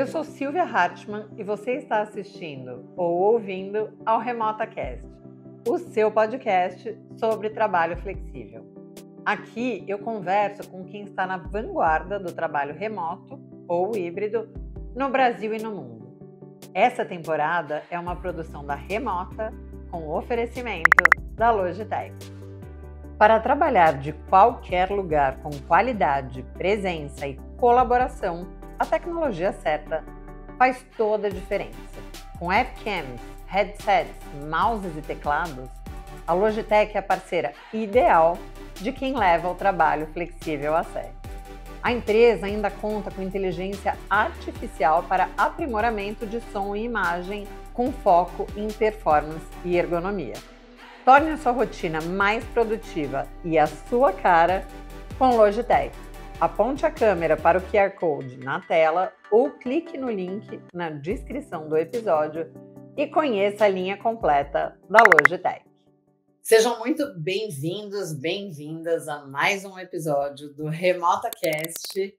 Eu sou Silvia Hartmann e você está assistindo ou ouvindo ao RemotaCast, o seu podcast sobre trabalho flexível. Aqui eu converso com quem está na vanguarda do trabalho remoto ou híbrido no Brasil e no mundo. Essa temporada é uma produção da Remota com oferecimento da Logitech. Para trabalhar de qualquer lugar com qualidade, presença e colaboração, a tecnologia certa faz toda a diferença. Com webcams, headsets, mouses e teclados, a Logitech é a parceira ideal de quem leva o trabalho flexível a sério. A empresa ainda conta com inteligência artificial para aprimoramento de som e imagem com foco em performance e ergonomia. Torne a sua rotina mais produtiva e a sua cara com Logitech. Aponte a câmera para o QR Code na tela ou clique no link na descrição do episódio e conheça a linha completa da Logitech. Sejam muito bem-vindos, bem-vindas a mais um episódio do RemotaCast.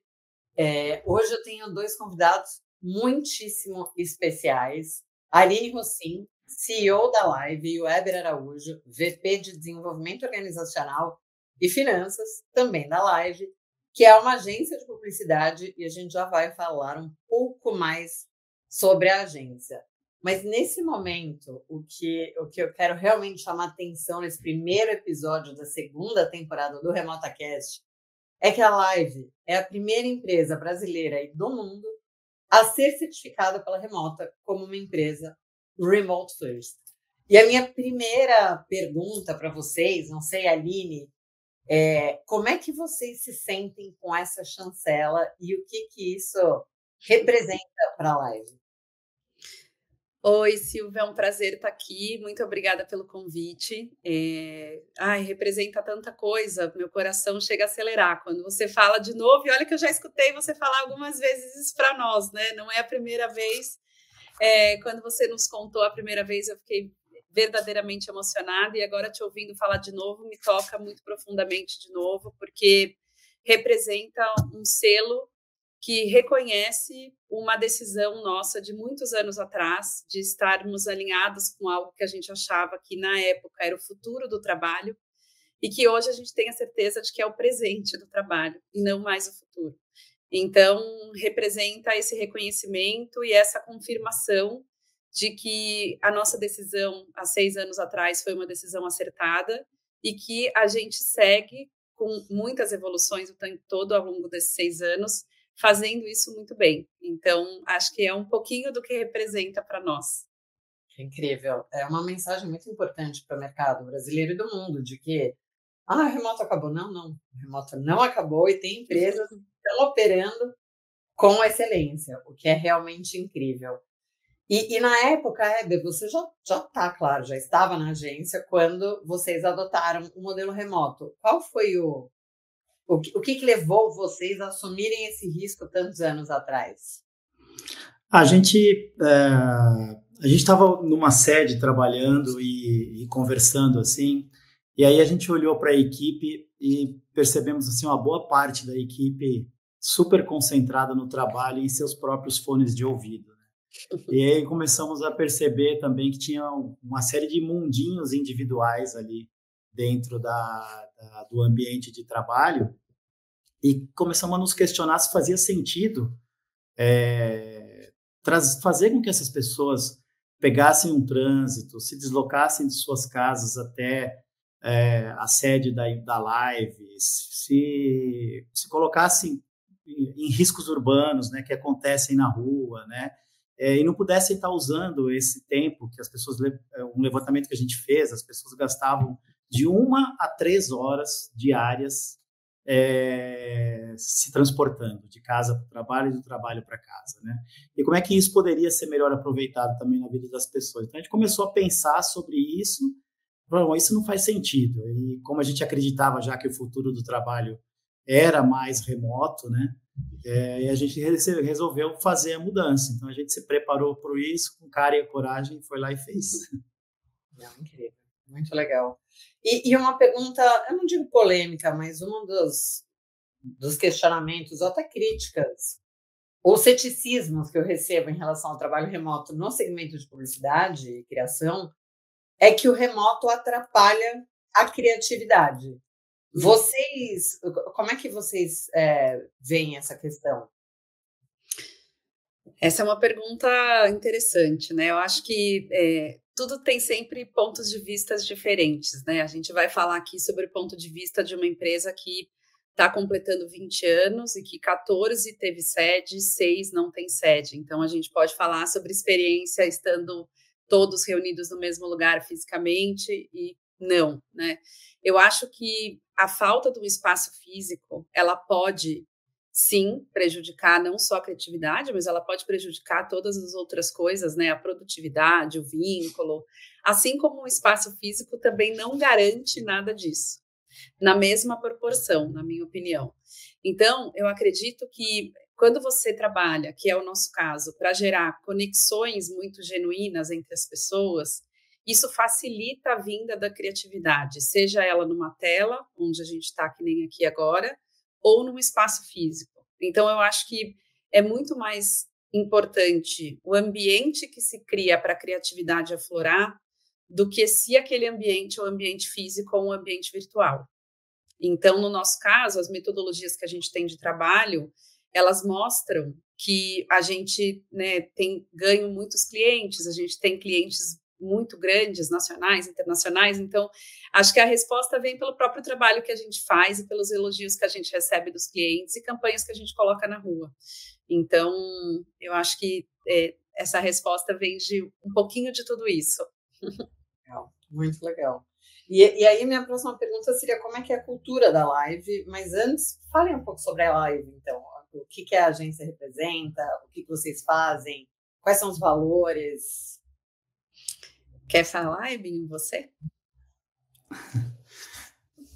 Hoje eu tenho dois convidados muitíssimo especiais. Aline Rossim, CEO da Live, e o Weber Araújo, VP de Desenvolvimento Organizacional e Finanças, também da Live, que é uma agência de publicidade, e a gente já vai falar um pouco mais sobre a agência. Mas nesse momento, o que eu quero realmente chamar atenção nesse primeiro episódio da segunda temporada do RemotaCast é que a Live é a primeira empresa brasileira e do mundo a ser certificada pela Remota como uma empresa Remote First. E a minha primeira pergunta para vocês, não sei, Aline, como é que vocês se sentem com essa chancela e o que isso representa para a Live? Oi, Silvia, é um prazer estar aqui. Muito obrigada pelo convite. Representa tanta coisa, meu coração chega a acelerar quando você fala de novo. E olha que eu já escutei você falar algumas vezes isso para nós, né? Não é a primeira vez. Quando você nos contou a primeira vez, eu fiquei verdadeiramente emocionada, e agora te ouvindo falar de novo me toca muito profundamente de novo, porque representa um selo que reconhece uma decisão nossa de muitos anos atrás, de estarmos alinhados com algo que a gente achava que na época era o futuro do trabalho, e que hoje a gente tem a certeza de que é o presente do trabalho e não mais o futuro. Então, representa esse reconhecimento e essa confirmação de que a nossa decisão há 6 anos atrás foi uma decisão acertada e que a gente segue com muitas evoluções o tempo todo ao longo desses 6 anos, fazendo isso muito bem. Então, acho que é um pouquinho do que representa para nós. Incrível. É uma mensagem muito importante para o mercado brasileiro e do mundo, de que a Remota acabou. Não, a Remota não acabou e tem empresas que estão operando com excelência, o que é realmente incrível. E na época, Heber, você já está, claro, já estava na agência quando vocês adotaram o modelo remoto. Qual foi o que levou vocês a assumirem esse risco tantos anos atrás? A gente estava numa sede trabalhando e conversando assim, e aí a gente olhou para a equipe e percebemos assim uma boa parte da equipe super concentrada no trabalho e em seus próprios fones de ouvido. E aí começamos a perceber também que tinha uma série de mundinhos individuais ali dentro do ambiente de trabalho, e começamos a nos questionar se fazia sentido fazer com que essas pessoas pegassem um trânsito, se deslocassem de suas casas até a sede da Live, se colocassem em riscos urbanos, né, que acontecem na rua, né, e não pudessem estar usando esse tempo que as pessoas, um levantamento que a gente fez, as pessoas gastavam de 1 a 3 horas diárias se transportando de casa para o trabalho e do trabalho para casa, né? E como é que isso poderia ser melhor aproveitado também na vida das pessoas? Então a gente começou a pensar sobre isso. Bom, isso não faz sentido. E como a gente acreditava já que o futuro do trabalho era mais remoto, né? E a gente resolveu fazer a mudança. Então a gente se preparou por isso com cara e coragem, foi lá e fez. Não, incrível, muito legal. E uma pergunta, eu não digo polêmica, mas um dos questionamentos ou até críticas Os ceticismos que eu recebo em relação ao trabalho remoto no segmento de publicidade e criação é que o remoto atrapalha a criatividade. Vocês, como é que vocês veem essa questão? Essa é uma pergunta interessante, né? Eu acho que tudo tem sempre pontos de vista diferentes, né? A gente vai falar aqui sobre o ponto de vista de uma empresa que está completando 20 anos e que 14 teve sede, 6 não tem sede. Então, a gente pode falar sobre experiência estando todos reunidos no mesmo lugar fisicamente e não, né? Eu acho que a falta do espaço físico, ela pode, sim, prejudicar não só a criatividade, mas ela pode prejudicar todas as outras coisas, né? A produtividade, o vínculo, assim como o espaço físico também não garante nada disso, na mesma proporção, na minha opinião. Então, eu acredito que quando você trabalha, que é o nosso caso, para gerar conexões muito genuínas entre as pessoas, isso facilita a vinda da criatividade, seja ela numa tela, onde a gente está que nem aqui agora, ou num espaço físico. Então, eu acho que é muito mais importante o ambiente que se cria para a criatividade aflorar do que se aquele ambiente é um ambiente físico ou um ambiente virtual. Então, no nosso caso, as metodologias que a gente tem de trabalho, elas mostram que a gente, né, tem ganho muitos clientes, a gente tem clientes muito grandes, nacionais, internacionais. Então, acho que a resposta vem pelo próprio trabalho que a gente faz e pelos elogios que a gente recebe dos clientes e campanhas que a gente coloca na rua. Então, eu acho que essa resposta vem de um pouquinho de tudo isso. Legal, muito legal. E aí, minha próxima pergunta seria como é que é a cultura da Live, mas antes, falem um pouco sobre a Live, então. O que a agência representa, o que vocês fazem, quais são os valores? Quer falar, Ebin, você?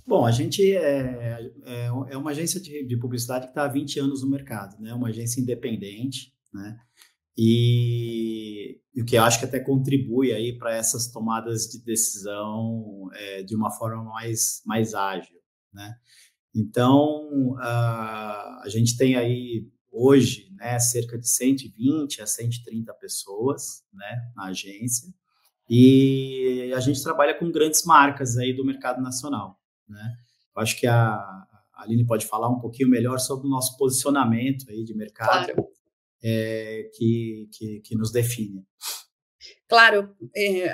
Bom, a gente é uma agência de publicidade que está há 20 anos no mercado, né? Uma agência independente, né? E o que eu acho que até contribui aí para essas tomadas de decisão de uma forma mais ágil, né? Então, a gente tem aí hoje, né, cerca de 120 a 130 pessoas, né, na agência, e a gente trabalha com grandes marcas aí do mercado nacional, né? Eu acho que a Aline pode falar um pouquinho melhor sobre o nosso posicionamento aí de mercado. Claro. Que nos define. Claro,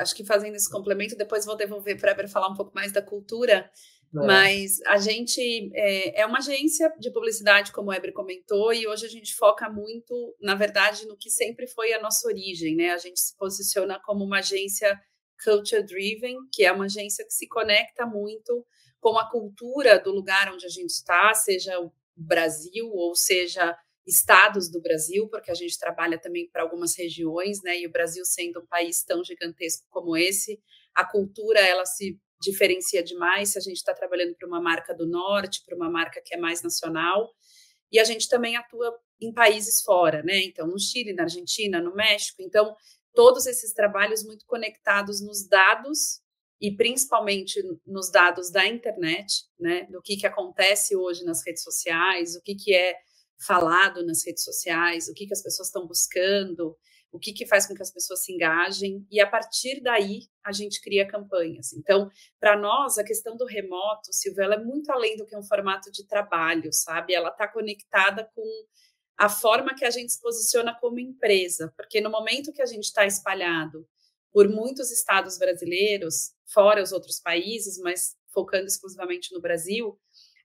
acho que fazendo esse complemento, depois vou devolver para a Eber falar um pouco mais da cultura, mas a gente é uma agência de publicidade, como o Eber comentou, e hoje a gente foca muito, na verdade, no que sempre foi a nossa origem, né? A gente se posiciona como uma agência culture-driven, que é uma agência que se conecta muito com a cultura do lugar onde a gente está, seja o Brasil ou seja estados do Brasil, porque a gente trabalha também para algumas regiões, né? E o Brasil sendo um país tão gigantesco como esse, a cultura ela se diferencia demais se a gente está trabalhando para uma marca do norte, para uma marca que é mais nacional. E a gente também atua em países fora, né? Então, no Chile, na Argentina, no México. Então, todos esses trabalhos muito conectados nos dados e principalmente nos dados da internet, né? Do que acontece hoje nas redes sociais, o que é falado nas redes sociais, o que as pessoas estão buscando, o que faz com que as pessoas se engajem, e a partir daí a gente cria campanhas. Então, para nós, a questão do remoto, Silvia, ela é muito além do que um formato de trabalho, sabe? Ela está conectada com a forma que a gente se posiciona como empresa, porque no momento que a gente está espalhado por muitos estados brasileiros, fora os outros países, mas focando exclusivamente no Brasil,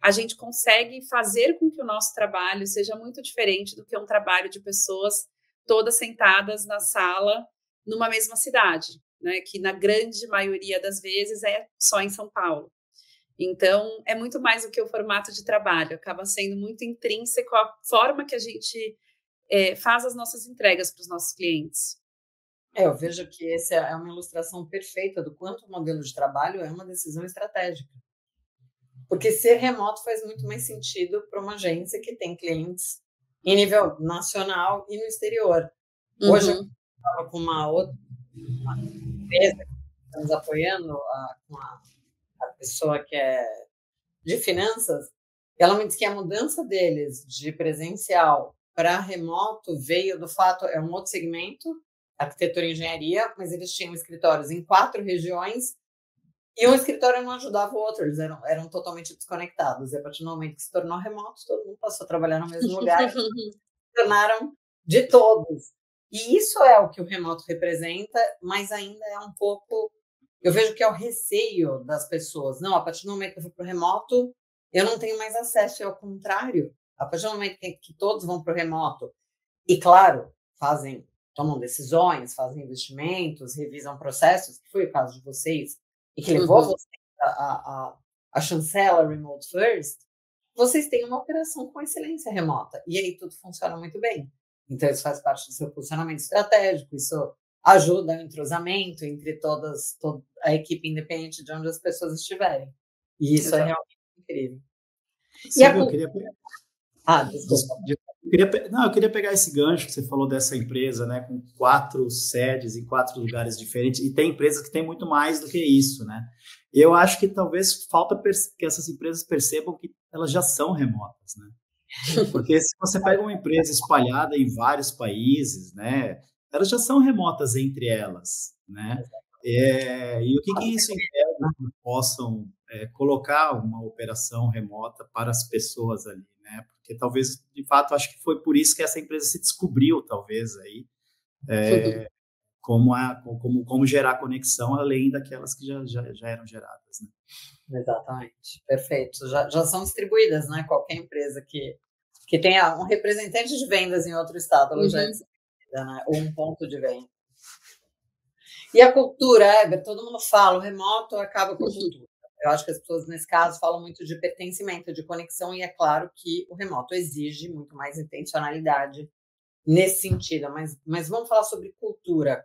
a gente consegue fazer com que o nosso trabalho seja muito diferente do que um trabalho de pessoas todas sentadas na sala numa mesma cidade, né? Que na grande maioria das vezes é só em São Paulo. Então, é muito mais do que o formato de trabalho, acaba sendo muito intrínseco à forma que a gente faz as nossas entregas para os nossos clientes. Eu vejo que essa é uma ilustração perfeita do quanto o modelo de trabalho é uma decisão estratégica. Porque ser remoto faz muito mais sentido para uma agência que tem clientes em nível nacional e no exterior. Hoje eu estava com uma empresa que estamos apoiando, com a pessoa que é de finanças, ela me disse que a mudança deles de presencial para remoto veio do fato, é um outro segmento, arquitetura e engenharia, mas eles tinham escritórios em 4 regiões e um escritório não ajudava o outro, eles eram totalmente desconectados. E a partir do momento que se tornou remoto, todo mundo passou a trabalhar no mesmo lugar, se tornaram de todos. E isso é o que o remoto representa, mas ainda é um pouco... Eu vejo que é o receio das pessoas. Não, a partir do momento que eu vou para o remoto, eu não tenho mais acesso, é ao contrário. A partir do momento que todos vão para o remoto, e claro, tomam decisões, fazem investimentos, revisam processos, que foi o caso de vocês, e que levou vocês a chancela Remote First, vocês têm uma operação com excelência remota, e aí tudo funciona muito bem. Então, isso faz parte do seu posicionamento estratégico, isso ajuda o entrosamento entre toda a equipe independente de onde as pessoas estiverem. E isso é realmente incrível. Silvia, eu queria... desculpa. Eu queria pegar esse gancho que você falou dessa empresa, né, com 4 sedes em 4 lugares diferentes, e tem empresas que têm muito mais do que isso, né? E eu acho que talvez falta que essas empresas percebam que elas já são remotas, né? Porque se você pega uma empresa espalhada em vários países, né, elas já são remotas entre elas, né? E o que isso impede que possam colocar uma operação remota para as pessoas ali, né? Porque talvez, de fato, acho que foi por isso que essa empresa se descobriu, talvez, aí, como gerar conexão além daquelas que já eram geradas, né? Exatamente, perfeito. Já são distribuídas, né? Qualquer empresa que tenha um representante de vendas em outro estado, ela já é distribuída, né? Ou um ponto de venda. E a cultura, Heber, todo mundo fala, o remoto acaba com a cultura. Eu acho que as pessoas, nesse caso, falam muito de pertencimento, de conexão, e é claro que o remoto exige muito mais intencionalidade nesse sentido. Mas vamos falar sobre cultura.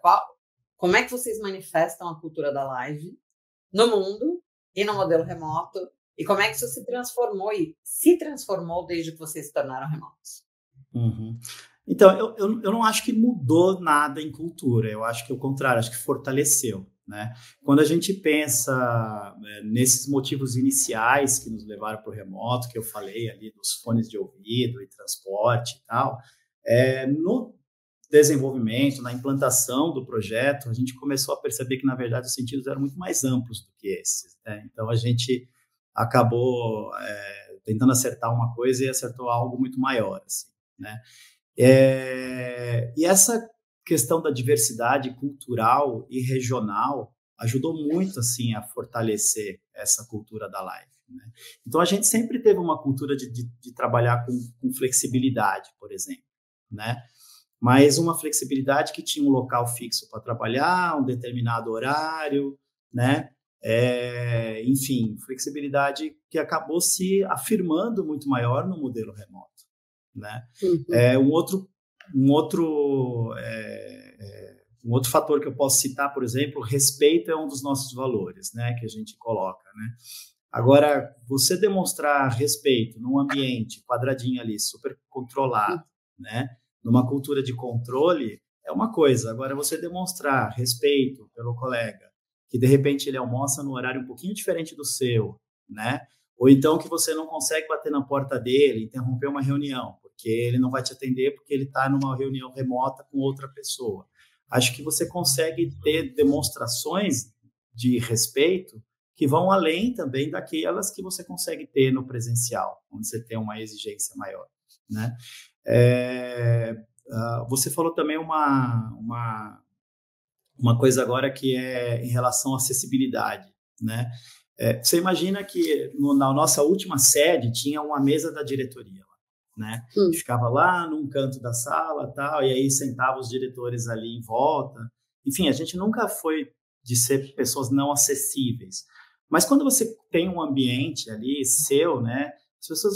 Como é que vocês manifestam a cultura da live no mundo e no modelo remoto? E como é que isso se transformou desde que vocês se tornaram remotos? Então, eu não acho que mudou nada em cultura, eu acho que o contrário, acho que fortaleceu, né? Quando a gente pensa nesses motivos iniciais que nos levaram para o remoto, que eu falei ali dos fones de ouvido e transporte e tal, no desenvolvimento, na implantação do projeto, a gente começou a perceber que, na verdade, os sentidos eram muito mais amplos do que esses, né? Então, a gente acabou tentando acertar uma coisa e acertou algo muito maior, assim, né? E essa questão da diversidade cultural e regional ajudou muito, assim, a fortalecer essa cultura da live, né? Então, a gente sempre teve uma cultura de trabalhar com flexibilidade, por exemplo, né? Mas uma flexibilidade que tinha um local fixo para trabalhar, um determinado horário, né? Enfim, flexibilidade que acabou se afirmando muito maior no modelo remoto, né? Um outro fator que eu posso citar, por exemplo, respeito é um dos nossos valores, né, que a gente coloca, né? Agora, você demonstrar respeito num ambiente quadradinho ali, super controlado, né, numa cultura de controle, é uma coisa. Agora, você demonstrar respeito pelo colega, que de repente ele almoça num horário um pouquinho diferente do seu, né? Ou então que você não consegue bater na porta dele, interromper uma reunião, porque ele não vai te atender porque ele está numa reunião remota com outra pessoa. Acho que você consegue ter demonstrações de respeito que vão além também daquelas que você consegue ter no presencial, onde você tem uma exigência maior, né? Você falou também uma coisa agora que é em relação à acessibilidade, né? Você imagina que na nossa última sede tinha uma mesa da diretoria, né? Ficava lá num canto da sala, tal, e aí sentavam os diretores ali em volta. Enfim, a gente nunca foi de ser pessoas não acessíveis. Mas quando você tem um ambiente ali seu, né? As pessoas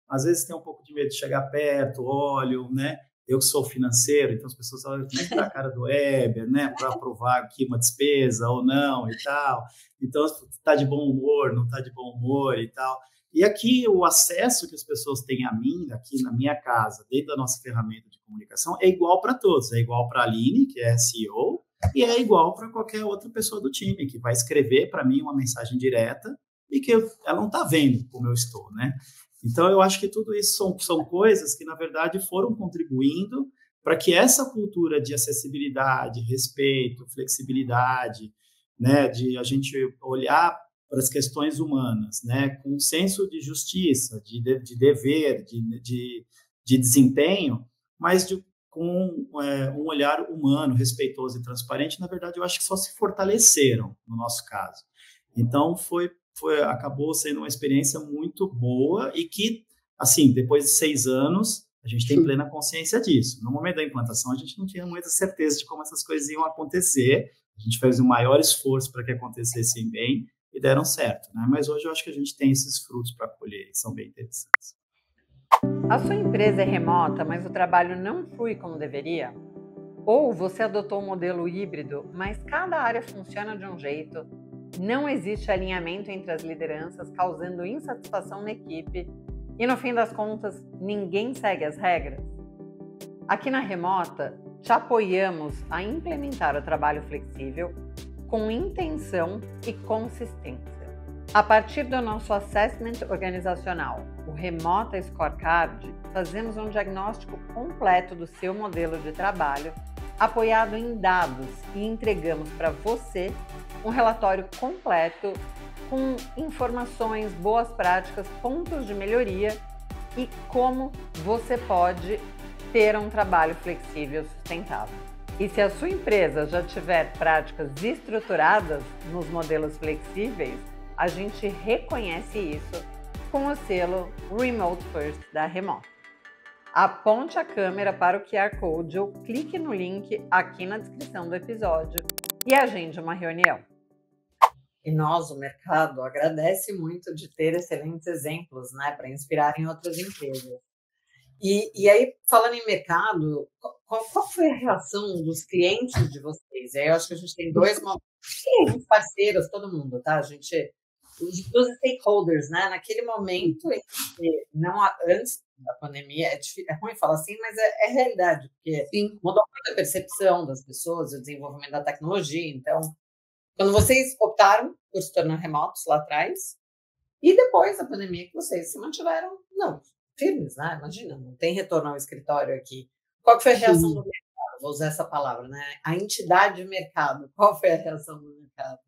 às vezes têm um pouco de medo de chegar perto, olham, né? Eu que sou financeiro, então as pessoas olham como é que tá a cara do Heber, né? Para aprovar aqui uma despesa ou não e tal. Então, está de bom humor, não está de bom humor e tal. E aqui, o acesso que as pessoas têm a mim, aqui na minha casa, dentro da nossa ferramenta de comunicação, é igual para todos. É igual para a Aline, que é CEO, e é igual para qualquer outra pessoa do time, que vai escrever para mim uma mensagem direta e que ela não está vendo como eu estou, né? Então, eu acho que tudo isso são coisas que, na verdade, foram contribuindo para que essa cultura de acessibilidade, respeito, flexibilidade, né, de a gente olhar para as questões humanas, né, com um senso de justiça, de dever, de desempenho, mas com um olhar humano, respeitoso e transparente, na verdade, eu acho que só se fortaleceram no nosso caso. Então, acabou sendo uma experiência muito boa e que, assim, depois de 6 anos, a gente tem plena consciência disso. No momento da implantação, a gente não tinha muita certeza de como essas coisas iam acontecer. A gente fez o maior esforço para que acontecessem bem e deram certo, né? Mas hoje eu acho que a gente tem esses frutos para colher, que são bem interessantes. A sua empresa é remota, mas o trabalho não flui como deveria? Ou você adotou um modelo híbrido, mas cada área funciona de um jeito, não existe alinhamento entre as lideranças, causando insatisfação na equipe e, no fim das contas, ninguém segue as regras? Aqui na Remota, te apoiamos a implementar o trabalho flexível com intenção e consistência. A partir do nosso assessment organizacional, o Remota Scorecard, fazemos um diagnóstico completo do seu modelo de trabalho, apoiado em dados, e entregamos para você um relatório completo com informações, boas práticas, pontos de melhoria e como você pode ter um trabalho flexível sustentável. E se a sua empresa já tiver práticas estruturadas nos modelos flexíveis, a gente reconhece isso com o selo Remote First da Remota. Aponte a câmera para o QR Code ou clique no link aqui na descrição do episódio e agende uma reunião. E nós, o mercado, agradece muito de ter excelentes exemplos, né, para inspirar em outras empresas. E aí, falando em mercado, qual foi a reação dos clientes de vocês? Aí eu acho que a gente tem dois clientes, parceiros, todo mundo, tá? Os stakeholders, né? Naquele momento, antes da pandemia, é ruim falar assim, mas é realidade, porque mudou muito a percepção das pessoas, o desenvolvimento da tecnologia. Então, quando vocês optaram por se tornar remotos lá atrás, e depois da pandemia que vocês se mantiveram, firmes, né? Imagina, não tem retorno ao escritório aqui. Qual foi a reação do mercado? Vou usar essa palavra, né? A entidade mercado. Qual foi a reação do mercado?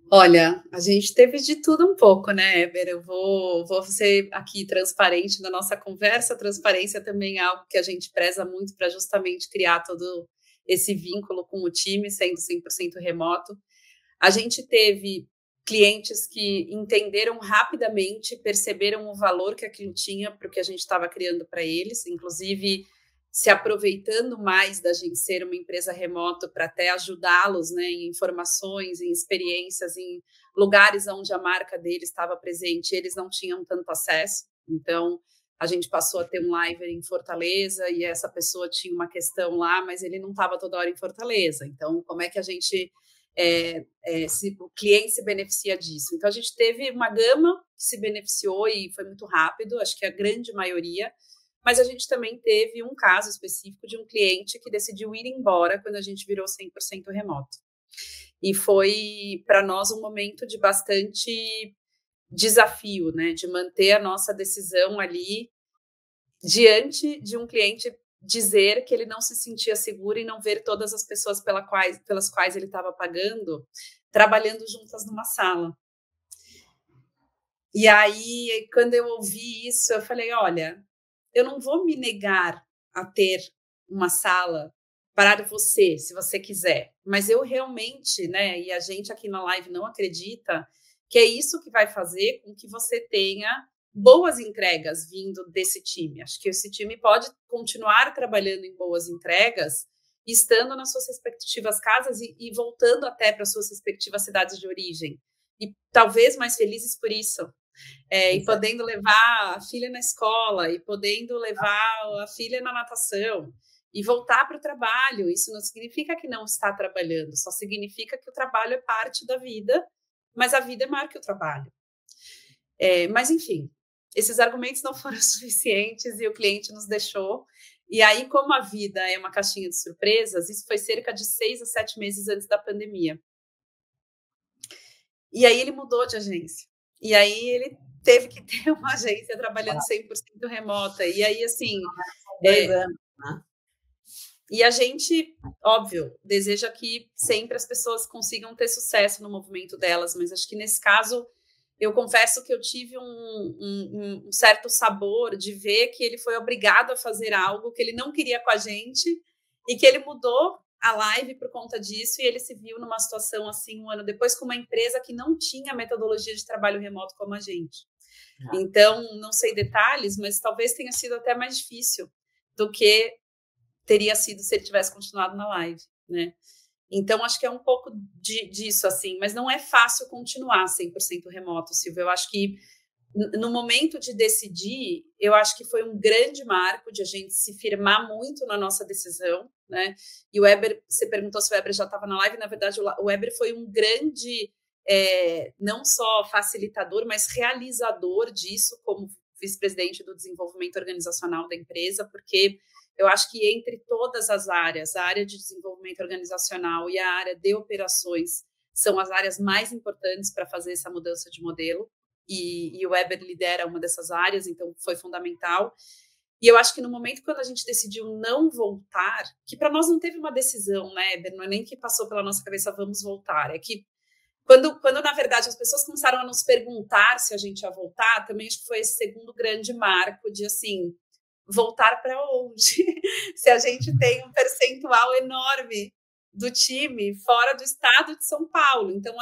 Olha, a gente teve de tudo um pouco, né, Eber? Eu vou ser aqui transparente na nossa conversa. Transparência também é algo que a gente preza muito para justamente criar todo esse vínculo com o time, sendo 100% remoto. A gente teve clientes que entenderam rapidamente, perceberam o valor que aquilo tinha para o que a gente estava criando para eles, inclusive se aproveitando mais da gente ser uma empresa remota para até ajudá-los, né, em informações, em experiências, em lugares onde a marca deles estava presente, eles não tinham tanto acesso. Então, a gente passou a ter um live em Fortaleza e essa pessoa tinha uma questão lá, mas ele não estava toda hora em Fortaleza. Então, como é que a gente... se o cliente se beneficia disso? Então, a gente teve uma gama que se beneficiou e foi muito rápido, acho que a grande maioria, mas a gente também teve um caso específico de um cliente que decidiu ir embora quando a gente virou 100% remoto. E foi, para nós, um momento de bastante desafio, né, de manter a nossa decisão ali diante de um cliente dizer que ele não se sentia seguro e não ver todas as pessoas pelas quais ele estava pagando, trabalhando juntas numa sala. E aí, quando eu ouvi isso, eu falei, olha, eu não vou me negar a ter uma sala para você, se você quiser, mas eu realmente, né, e a gente aqui na live não acredita que é isso que vai fazer com que você tenha boas entregas vindo desse time. Acho que esse time pode continuar trabalhando em boas entregas, estando nas suas respectivas casas e voltando até para suas respectivas cidades de origem. E talvez mais felizes por isso. E podendo levar a filha na escola, e podendo levar a filha na natação, e voltar para o trabalho. Isso não significa que não está trabalhando, só significa que o trabalho é parte da vida, mas a vida é maior que o trabalho. Mas, enfim, esses argumentos não foram suficientes e o cliente nos deixou. E aí, como a vida é uma caixinha de surpresas, isso foi cerca de 6 a 7 meses antes da pandemia. E aí ele mudou de agência. E aí ele teve que ter uma agência trabalhando 100% remota. E aí, assim... 2 anos, né? E a gente, óbvio, deseja que sempre as pessoas consigam ter sucesso no movimento delas, mas acho que nesse caso, eu confesso que eu tive um certo sabor de ver que ele foi obrigado a fazer algo que ele não queria com a gente e que ele mudou a live por conta disso, e ele se viu numa situação assim, um ano depois, com uma empresa que não tinha metodologia de trabalho remoto como a gente. Então, não sei detalhes, mas talvez tenha sido até mais difícil do que teria sido se ele tivesse continuado na live, né? Então, acho que é um pouco disso, assim, mas não é fácil continuar 100% remoto, Silvia. Eu acho que no momento de decidir, eu acho que foi um grande marco de a gente se firmar muito na nossa decisão, né? E o Weber, você perguntou se o Weber já estava na live, na verdade, o Weber foi um grande, não só facilitador, mas realizador disso, como vice-presidente do desenvolvimento organizacional da empresa, porque eu acho que entre todas as áreas, a área de desenvolvimento organizacional e a área de operações são as áreas mais importantes para fazer essa mudança de modelo, e o Weber lidera uma dessas áreas, então foi fundamental. E eu acho que no momento quando a gente decidiu não voltar, que para nós não teve uma decisão, né, Weber? Não é nem que passou pela nossa cabeça, vamos voltar, é que quando na verdade as pessoas começaram a nos perguntar se a gente ia voltar, também acho que foi esse segundo grande marco de, assim, voltar para onde? Se a gente tem um percentual enorme do time fora do estado de São Paulo. Então,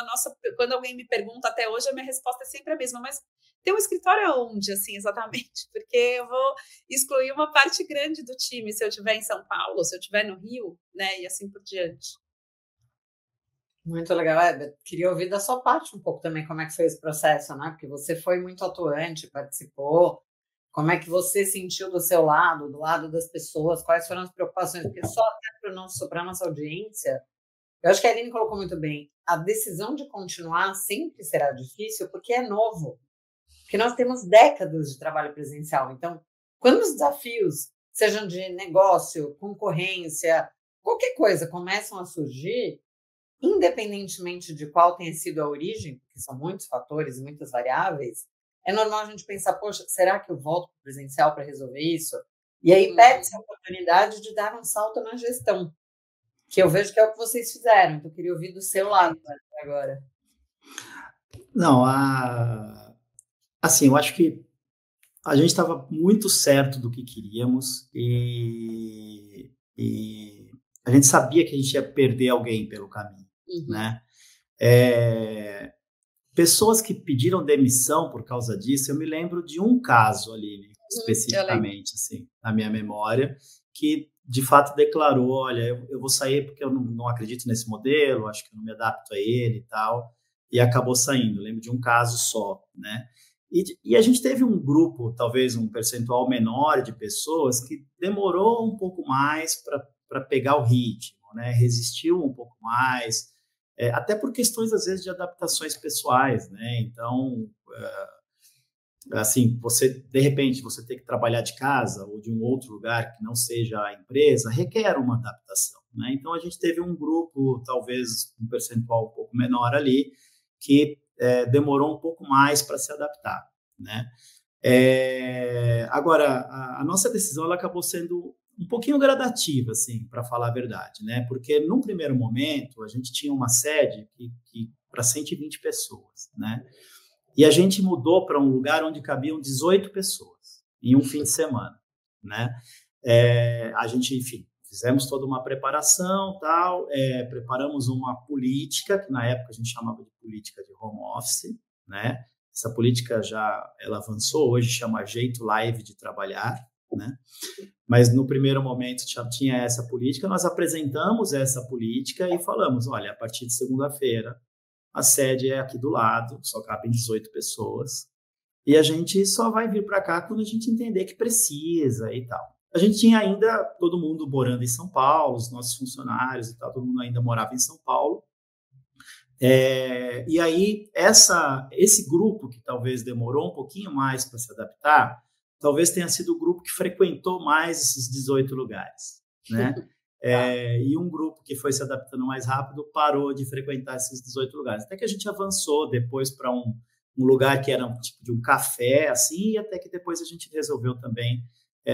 quando alguém me pergunta até hoje, a minha resposta é sempre a mesma, mas tem um escritório aonde, assim, exatamente? Porque eu vou excluir uma parte grande do time se eu estiver em São Paulo, se eu estiver no Rio, né, e assim por diante. Muito legal, Weber. Queria ouvir da sua parte um pouco também como é que foi esse processo, né? Porque você foi muito atuante, participou. Como é que você sentiu do seu lado, do lado das pessoas? Quais foram as preocupações? Porque só até para a nossa audiência, eu acho que a Aline colocou muito bem, a decisão de continuar sempre será difícil porque é novo. Porque nós temos décadas de trabalho presencial. Então, quando os desafios, sejam de negócio, concorrência, qualquer coisa, começam a surgir, independentemente de qual tenha sido a origem, porque são muitos fatores e muitas variáveis, é normal a gente pensar, poxa, será que eu volto para o presencial para resolver isso? E aí perde-se a oportunidade de dar um salto na gestão, que eu vejo que é o que vocês fizeram. Então, eu queria ouvir do seu lado agora. Não, assim, eu acho que a gente estava muito certo do que queríamos e a gente sabia que a gente ia perder alguém pelo caminho, né? Pessoas que pediram demissão por causa disso, eu me lembro de um caso ali, especificamente, assim, na minha memória, que de fato declarou, olha, eu vou sair porque eu não acredito nesse modelo, acho que eu não me adapto a ele e tal, e acabou saindo. Eu lembro de um caso só, né? E a gente teve um grupo, talvez um percentual menor de pessoas que demorou um pouco mais para pegar o ritmo, né? Resistiu um pouco mais, até por questões, às vezes, de adaptações pessoais, né? Então, assim, de repente, você ter que trabalhar de casa ou de um outro lugar que não seja a empresa, requer uma adaptação, né? Então, a gente teve um grupo, talvez um percentual um pouco menor ali, que demorou um pouco mais para se adaptar, né? Agora, a nossa decisão ela acabou sendo um pouquinho gradativa, assim, para falar a verdade, né? Porque, num primeiro momento, a gente tinha uma sede para 120 pessoas, né? E a gente mudou para um lugar onde cabiam 18 pessoas em um fim de semana, né? A gente, enfim, fizemos toda uma preparação, tal, preparamos uma política, que na época a gente chamava de política de home office, né? Essa política ela avançou, hoje chama Jeito Live de Trabalhar, né? Mas no primeiro momento já tinha essa política, nós apresentamos essa política e falamos, olha, a partir de segunda-feira, a sede é aqui do lado, só cabem 18 pessoas, e a gente só vai vir para cá quando a gente entender que precisa e tal. A gente tinha ainda todo mundo morando em São Paulo, os nossos funcionários e tal, todo mundo ainda morava em São Paulo. E aí, esse grupo que talvez demorou um pouquinho mais para se adaptar, talvez tenha sido o grupo que frequentou mais esses 18 lugares, né? E um grupo que foi se adaptando mais rápido parou de frequentar esses 18 lugares. Até que a gente avançou depois para um um lugar que era um tipo de um café, assim, e até que depois a gente resolveu também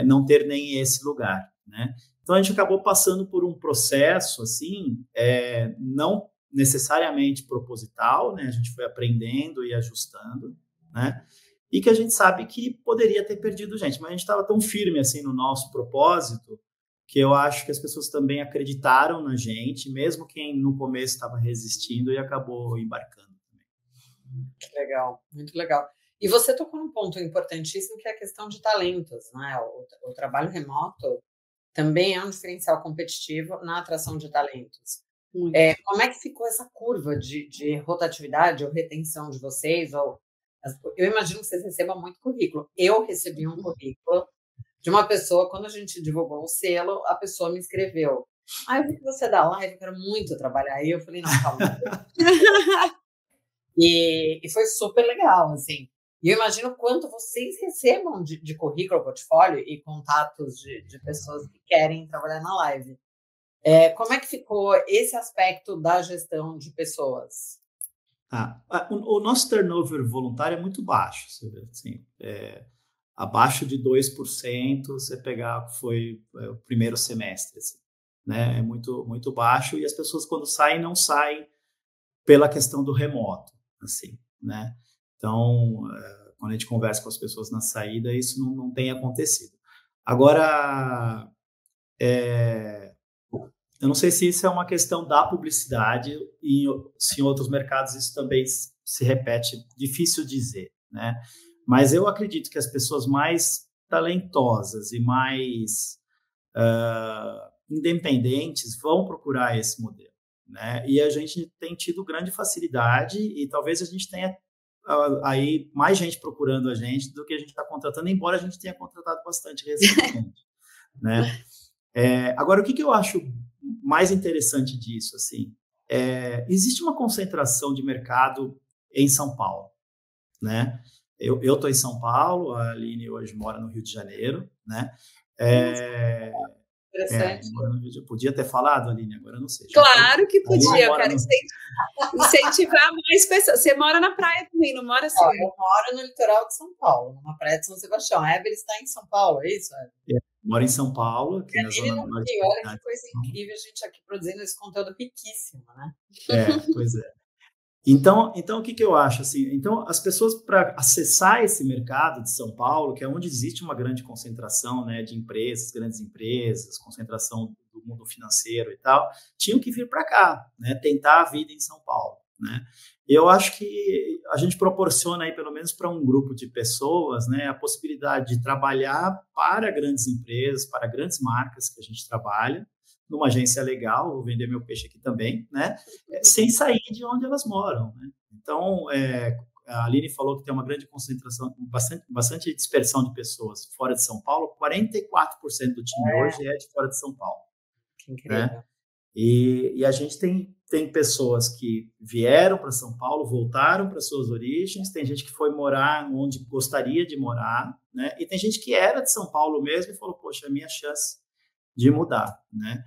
não ter nem esse lugar, né? Então, a gente acabou passando por um processo, assim, não necessariamente proposital, né? A gente foi aprendendo e ajustando, né? E que a gente sabe que poderia ter perdido gente, mas a gente estava tão firme, assim, no nosso propósito, que eu acho que as pessoas também acreditaram na gente, mesmo quem no começo estava resistindo e acabou embarcando. Que legal, muito legal. E você tocou num ponto importantíssimo, que é a questão de talentos, né? O trabalho remoto também é um diferencial competitivo na atração de talentos. Como é que ficou essa curva de rotatividade ou retenção de vocês? Eu imagino que vocês recebam muito currículo. Eu recebi um currículo de uma pessoa, quando a gente divulgou o selo, a pessoa me escreveu: eu vi que você dá live, eu quero muito trabalhar aí. Eu falei, não, calma. E foi super legal, assim. E eu imagino quanto vocês recebam de currículo, portfólio e contatos de pessoas que querem trabalhar na live. Como é que ficou esse aspecto da gestão de pessoas? O nosso turnover voluntário é muito baixo, você vê, assim, abaixo de 2%, você pegar, foi o primeiro semestre, assim, né? É muito, muito baixo, e as pessoas, quando saem, não saem pela questão do remoto, assim, né? Então, quando a gente conversa com as pessoas na saída, isso não tem acontecido. Agora, eu não sei se isso é uma questão da publicidade e se em outros mercados isso também se repete, difícil dizer, né? Mas eu acredito que as pessoas mais talentosas e mais independentes vão procurar esse modelo, né? E a gente tem tido grande facilidade e talvez a gente tenha aí mais gente procurando a gente do que a gente está contratando, embora a gente tenha contratado bastante recentemente, né? Agora, o que eu acho mais interessante disso, assim, existe uma concentração de mercado em São Paulo, né? Eu estou em São Paulo, a Aline hoje mora no Rio de Janeiro, né? Interessante. Podia ter falado, Aline, agora eu não sei. Claro que podia, eu quero incentivar mais pessoas. Você mora na praia também, não mora assim? Eu moro no litoral de São Paulo, numa praia de São Sebastião. A Eber está em São Paulo, é isso? Moro em São Paulo, aqui na zona norte. Olha que coisa incrível, a gente aqui produzindo esse conteúdo riquíssimo, né? Pois é. Então, o que eu acho? Assim, então, as pessoas, para acessar esse mercado de São Paulo, que é onde existe uma grande concentração, né, de empresas, grandes empresas, concentração do mundo financeiro e tal, tinham que vir para cá, né, tentar a vida em São Paulo, né? Eu acho que a gente proporciona aí, pelo menos para um grupo de pessoas, né, a possibilidade de trabalhar para grandes empresas, para grandes marcas que a gente trabalha, numa agência legal, vou vender meu peixe aqui também, né? Sem sair de onde elas moram, né? Então, a Aline falou que tem uma grande concentração, bastante dispersão de pessoas fora de São Paulo. 44% do time hoje é de fora de São Paulo. Que incrível. Né? E a gente tem pessoas que vieram para São Paulo, voltaram para suas origens, tem gente que foi morar onde gostaria de morar, né? E tem gente que era de São Paulo mesmo e falou, poxa, é a minha chance de mudar, né?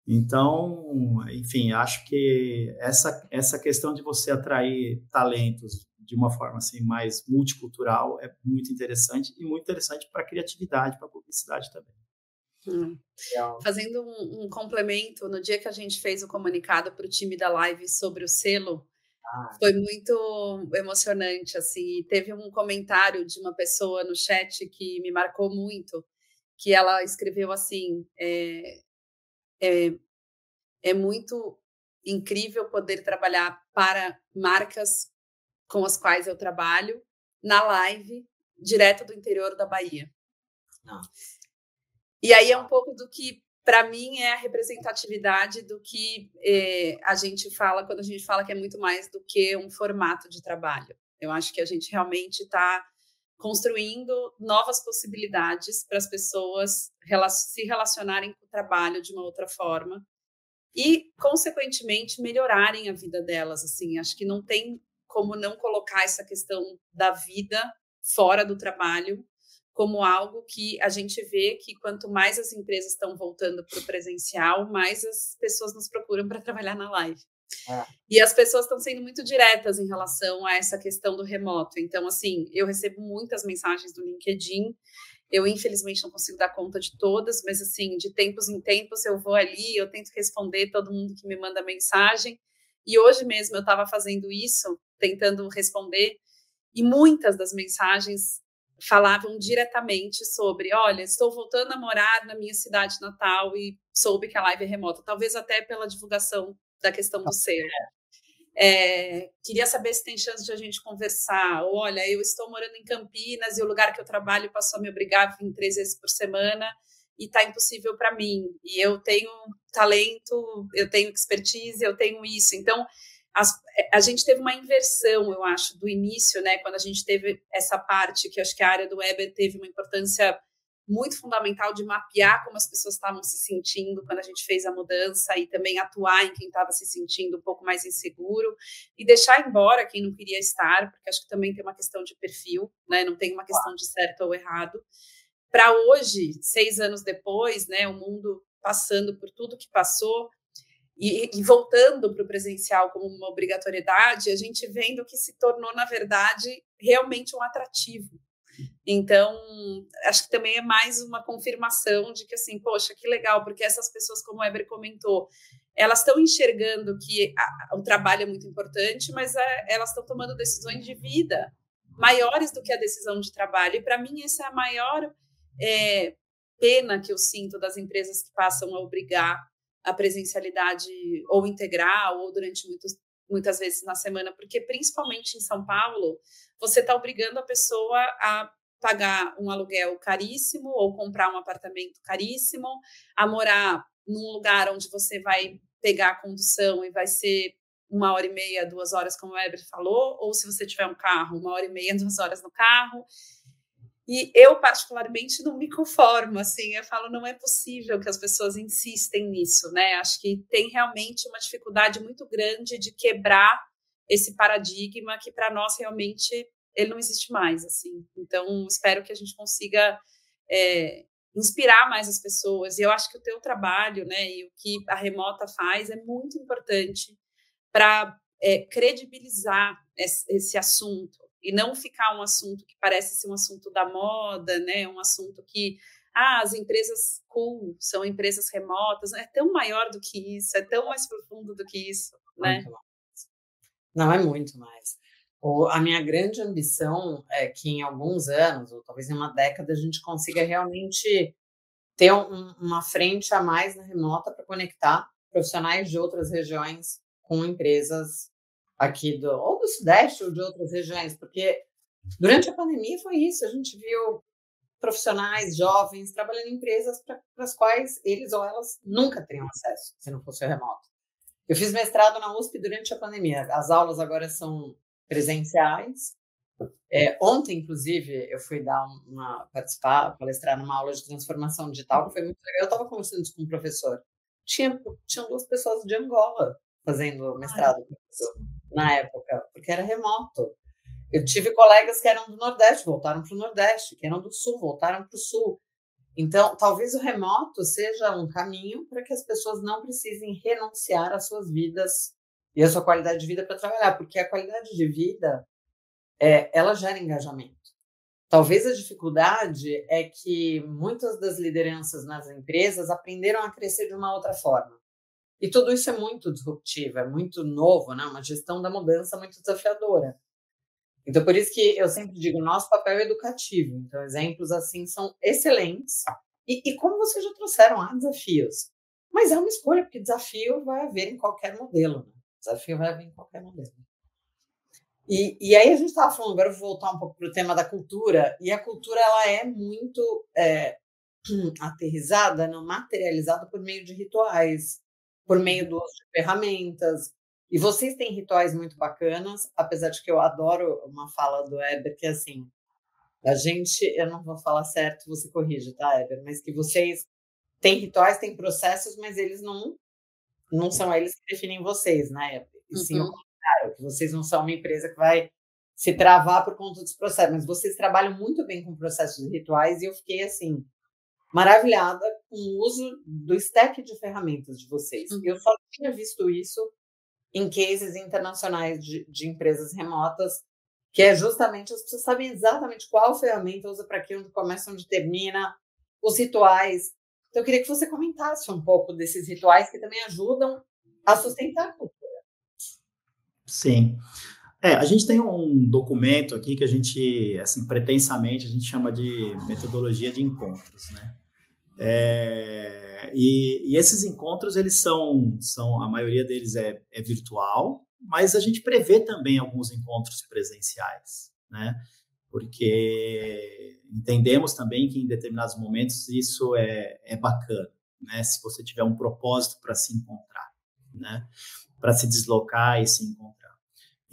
Então, enfim, acho que essa questão de você atrair talentos de uma forma assim mais multicultural é muito interessante e muito interessante para a criatividade, para a publicidade também. Fazendo um complemento, no dia que a gente fez o comunicado para o time da live sobre o selo, foi muito emocionante, assim, teve um comentário de uma pessoa no chat que me marcou muito, que ela escreveu assim, é muito incrível poder trabalhar para marcas com as quais eu trabalho na live, direto do interior da Bahia. E aí é um pouco do que, para mim, é a representatividade do que a gente fala quando a gente fala que é muito mais do que um formato de trabalho. Eu acho que a gente realmente está construindo novas possibilidades para as pessoas se relacionarem com o trabalho de uma outra forma e, consequentemente, melhorarem a vida delas. Assim, acho que não tem como não colocar essa questão da vida fora do trabalho como algo que a gente vê que quanto mais as empresas estão voltando para o presencial, mais as pessoas nos procuram para trabalhar na live. E as pessoas estão sendo muito diretas em relação a essa questão do remoto. Então, assim, eu recebo muitas mensagens do LinkedIn. Eu, infelizmente, não consigo dar conta de todas, mas, assim, de tempos em tempos eu vou ali, eu tento responder todo mundo que me manda mensagem. E hoje mesmo eu estava fazendo isso, tentando responder, e muitas das mensagens falavam diretamente sobre, olha, estou voltando a morar na minha cidade natal e soube que a live é remota, talvez até pela divulgação da questão do selo. Queria saber se tem chance de a gente conversar. Olha, eu estou morando em Campinas e o lugar que eu trabalho passou a me obrigar a vir 3 vezes por semana e está impossível para mim. E eu tenho talento, eu tenho expertise, eu tenho isso. Então, a gente teve uma inversão, eu acho, do início, né? Quando a gente teve essa parte, que eu acho que a área do Weber teve uma importância muito fundamental de mapear como as pessoas estavam se sentindo quando a gente fez a mudança e também atuar em quem estava se sentindo um pouco mais inseguro e deixar embora quem não queria estar, porque acho que também tem uma questão de perfil, né? Não tem uma questão de certo ou errado. Para hoje, 6 anos depois, né, o mundo passando por tudo que passou e voltando para o presencial como uma obrigatoriedade, a gente vendo que se tornou, na verdade, realmente um atrativo. Então, acho que também é mais uma confirmação de que, assim, poxa, que legal, porque essas pessoas, como o Weber comentou, elas estão enxergando que o trabalho é muito importante, mas elas estão tomando decisões de vida maiores do que a decisão de trabalho. E, para mim, essa é a maior pena que eu sinto das empresas que passam a obrigar a presencialidade ou integral ou durante muitas vezes na semana, porque, principalmente em São Paulo, você está obrigando a pessoa a pagar um aluguel caríssimo ou comprar um apartamento caríssimo, a morar num lugar onde você vai pegar a condução e vai ser 1h30, 2 horas, como o Weber falou, ou se você tiver um carro, 1h30, 2 horas no carro. E eu, particularmente, não me conformo, assim, eu falo, não é possível que as pessoas insistem nisso, né? Acho que tem realmente uma dificuldade muito grande de quebrar esse paradigma que, para nós, realmente, ele não existe mais, assim. Então, espero que a gente consiga inspirar mais as pessoas. E eu acho que o teu trabalho, né, e o que a Remota faz é muito importante para credibilizar esse assunto e não ficar um assunto que parece ser um assunto da moda, né, um assunto que as empresas cool são empresas remotas, é tão maior do que isso, é tão mais profundo do que isso, né? Não, é muito mais. A minha grande ambição é que em alguns anos, ou talvez em uma década, a gente consiga realmente ter uma frente a mais na remota para conectar profissionais de outras regiões com empresas aqui ou do Sudeste ou de outras regiões, porque durante a pandemia foi isso, a gente viu profissionais jovens trabalhando em empresas para as quais eles ou elas nunca teriam acesso, se não fosse o remoto. Eu fiz mestrado na USP durante a pandemia, as aulas agora são presenciais. Ontem, inclusive, eu fui palestrar numa aula de transformação digital, que foi muito legal. Eu estava conversando com um professor. Tinham 2 pessoas de Angola fazendo mestrado na época, porque era remoto. Eu tive colegas que eram do Nordeste, voltaram para o Nordeste, que eram do Sul, voltaram para o Sul. Então, talvez o remoto seja um caminho para que as pessoas não precisem renunciar às suas vidas e à sua qualidade de vida para trabalhar, porque a qualidade de vida, ela gera engajamento. Talvez a dificuldade é que muitas das lideranças nas empresas aprenderam a crescer de uma outra forma. E tudo isso é muito disruptivo, é muito novo, né? Uma gestão da mudança muito desafiadora. Então, por isso que eu sempre digo, nosso papel é educativo. Então, exemplos assim são excelentes. E como vocês já trouxeram, há desafios. Mas é uma escolha, porque desafio vai haver em qualquer modelo. Né? Desafio vai haver em qualquer modelo. E aí a gente estava falando, agora eu vou voltar um pouco para o tema da cultura. E a cultura, ela é muito aterrissada, não materializada por meio de rituais, por meio do uso de ferramentas. E vocês têm rituais muito bacanas, apesar de que eu adoro uma fala do Weber, que é assim, eu não vou falar certo, você corrige, tá, Weber? Mas que vocês têm rituais, têm processos, mas eles não são eles que definem vocês, né? E sim o contrário, que vocês não são uma empresa que vai se travar por conta dos processos, mas vocês trabalham muito bem com processos e rituais, e eu fiquei, assim, maravilhada com o uso do stack de ferramentas de vocês. Eu só tinha visto isso em cases internacionais de empresas remotas, que é justamente as pessoas sabem exatamente qual ferramenta usa para quê, onde começa, onde termina, os rituais. Então, eu queria que você comentasse um pouco desses rituais que também ajudam a sustentar a cultura. Sim. A gente tem um documento aqui que a gente, assim, pretensamente, a gente chama de metodologia de encontros, né? E esses encontros, eles são a maioria deles é virtual, mas a gente prevê também alguns encontros presenciais, né? Porque entendemos também que em determinados momentos isso é bacana, né? Se você tiver um propósito para se encontrar, né? Para se deslocar e se encontrar.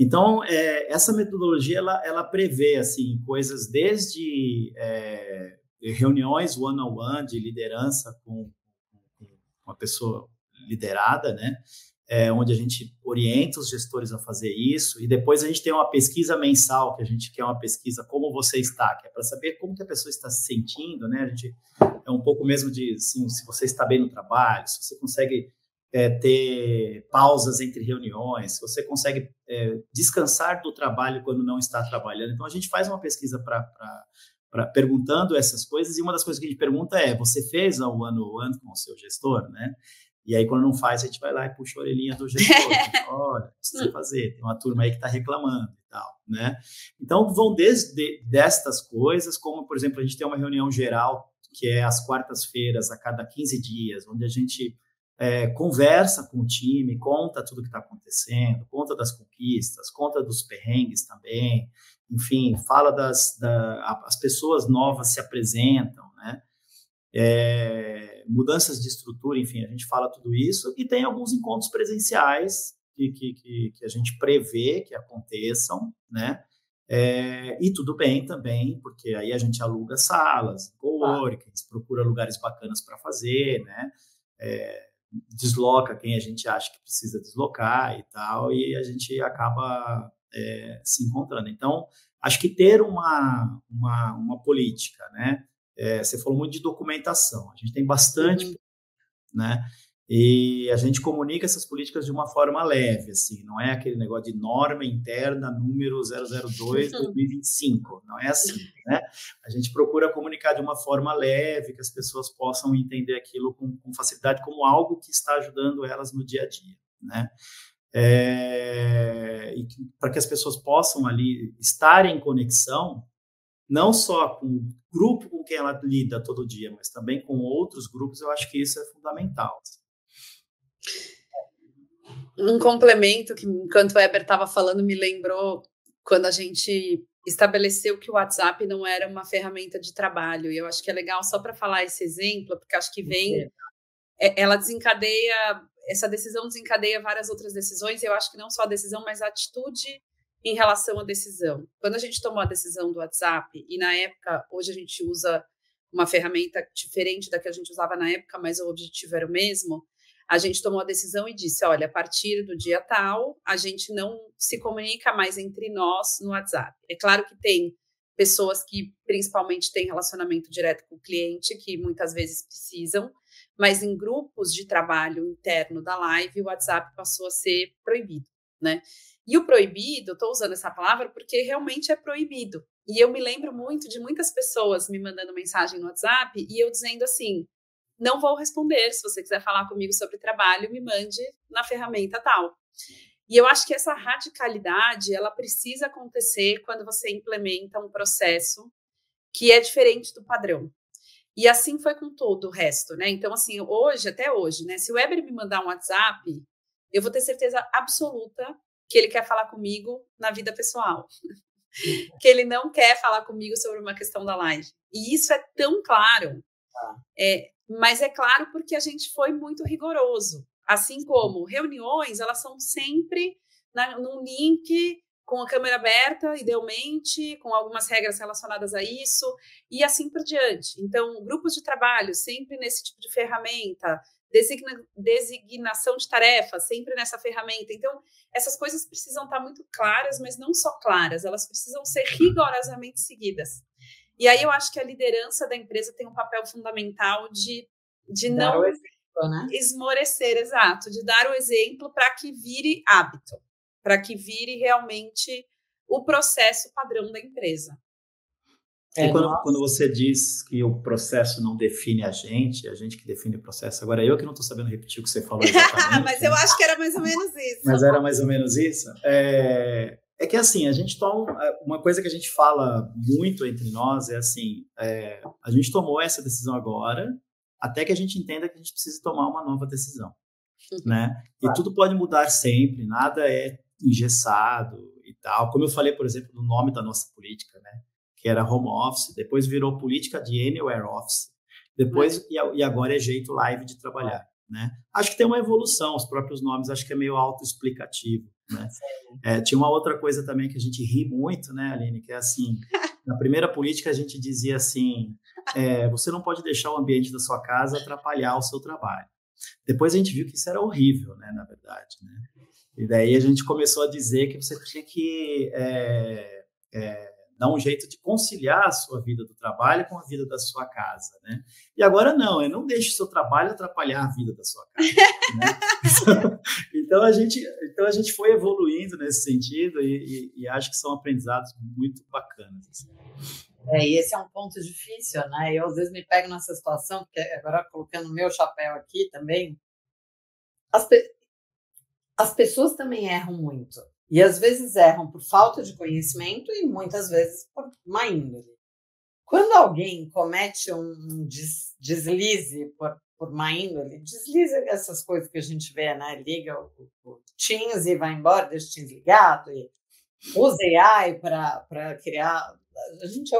Então, essa metodologia, ela prevê, assim, coisas desde reuniões one-on-one de liderança com uma pessoa liderada, né? Onde a gente orienta os gestores a fazer isso, e depois a gente tem uma pesquisa mensal, que a gente quer uma pesquisa como você está, que é para saber como que a pessoa está se sentindo, né? A gente é um pouco mesmo de, assim, se você está bem no trabalho, se você consegue ter pausas entre reuniões, se você consegue descansar do trabalho quando não está trabalhando. Então, a gente faz uma pesquisa perguntando essas coisas, e uma das coisas que a gente pergunta é: você fez o one-on-one com o seu gestor, né? E aí, quando não faz, a gente vai lá e puxa a orelhinha do gestor. Olha, precisa fazer, tem uma turma aí que está reclamando e tal, né? Então, vão desde destas coisas, como, por exemplo, a gente tem uma reunião geral, que é às quartas-feiras, a cada 15 dias, onde a gente conversa com o time, conta tudo que está acontecendo, conta das conquistas, conta dos perrengues também, enfim, fala as pessoas novas se apresentam, né? Mudanças de estrutura, enfim, a gente fala tudo isso, e tem alguns encontros presenciais que a gente prevê que aconteçam, né? E tudo bem também, porque aí a gente aluga salas, coworkings, procura lugares bacanas para fazer, né? Desloca quem a gente acha que precisa deslocar e tal, e a gente acaba se encontrando. Então, acho que ter uma política, né? Você falou muito de documentação, a gente tem bastante, né? E a gente comunica essas políticas de uma forma leve, assim, não é aquele negócio de norma interna número 002/2025, não é assim, né? A gente procura comunicar de uma forma leve, que as pessoas possam entender aquilo com facilidade, como algo que está ajudando elas no dia a dia, né? Para que as pessoas possam ali estar em conexão, não só com o grupo com quem ela lida todo dia, mas também com outros grupos. Eu acho que isso é fundamental. Um complemento que, enquanto o Eber estava falando, me lembrou quando a gente estabeleceu que o WhatsApp não era uma ferramenta de trabalho. E eu acho que é legal só para falar esse exemplo, porque acho que ela desencadeia, essa decisão desencadeia várias outras decisões, e eu acho que não só a decisão, mas a atitude em relação à decisão. Quando a gente tomou a decisão do WhatsApp, e na época, hoje a gente usa uma ferramenta diferente da que a gente usava na época, mas o objetivo era o mesmo, a gente tomou a decisão e disse: olha, a partir do dia tal, a gente não se comunica mais entre nós no WhatsApp. É claro que tem pessoas que principalmente têm relacionamento direto com o cliente, que muitas vezes precisam, mas em grupos de trabalho interno da Live, o WhatsApp passou a ser proibido, né? E o proibido, estou usando essa palavra porque realmente é proibido. E eu me lembro muito de muitas pessoas me mandando mensagem no WhatsApp e eu dizendo assim: não vou responder, se você quiser falar comigo sobre trabalho, me mande na ferramenta tal. E eu acho que essa radicalidade, ela precisa acontecer quando você implementa um processo que é diferente do padrão. E assim foi com todo o resto, né? Então, assim, até hoje, né? Se o Eber me mandar um WhatsApp, eu vou ter certeza absoluta que ele quer falar comigo na vida pessoal. Que ele não quer falar comigo sobre uma questão da live. E isso é tão claro. Mas é claro porque a gente foi muito rigoroso. Assim como reuniões, elas são sempre num link com a câmera aberta, idealmente, com algumas regras relacionadas a isso, e assim por diante. Então, grupos de trabalho, sempre nesse tipo de ferramenta, designação de tarefas, sempre nessa ferramenta. Então, essas coisas precisam estar muito claras, mas não só claras, elas precisam ser rigorosamente seguidas. E aí eu acho que a liderança da empresa tem um papel fundamental de não... né? Esmorecer, exato, de dar o exemplo para que vire hábito, para que vire realmente o processo padrão da empresa. E quando você diz que o processo não define a gente que define o processo. Agora, eu que não estou sabendo repetir o que você falou exatamente. Mas eu acho que era mais ou menos isso. Mas era mais ou menos isso? É que assim, a gente toma... Uma coisa que a gente fala muito entre nós é assim, a gente tomou essa decisão agora, até que a gente entenda que a gente precisa tomar uma nova decisão, né? E tudo pode mudar sempre, nada é engessado e tal. Como eu falei, por exemplo, no nome da nossa política, né? Que era home office, depois virou política de anywhere office, depois e agora é jeito live de trabalhar, né? Acho que tem uma evolução, os próprios nomes, acho que é meio autoexplicativo, né? Tinha uma outra coisa também que a gente ri muito, né, Aline, que é assim, na primeira política a gente dizia assim, você não pode deixar o ambiente da sua casa atrapalhar o seu trabalho. Depois a gente viu que isso era horrível, né, na verdade, né? E daí a gente começou a dizer que você tinha que dar um jeito de conciliar a sua vida do trabalho com a vida da sua casa, né? E agora não deixe o seu trabalho atrapalhar a vida da sua casa, né? Então a gente foi evoluindo nesse sentido e acho que são aprendizados muito bacanas. Assim. E esse é um ponto difícil, né? Eu às vezes me pego nessa situação, porque agora colocando o meu chapéu aqui também, as pessoas também erram muito. E às vezes erram por falta de conhecimento e muitas vezes por má índole. Quando alguém comete um deslize por má índole, deslize essas coisas que a gente vê, né? Liga o Teams e vai embora, deixa o Teams ligado, e usa AI para criar... A gente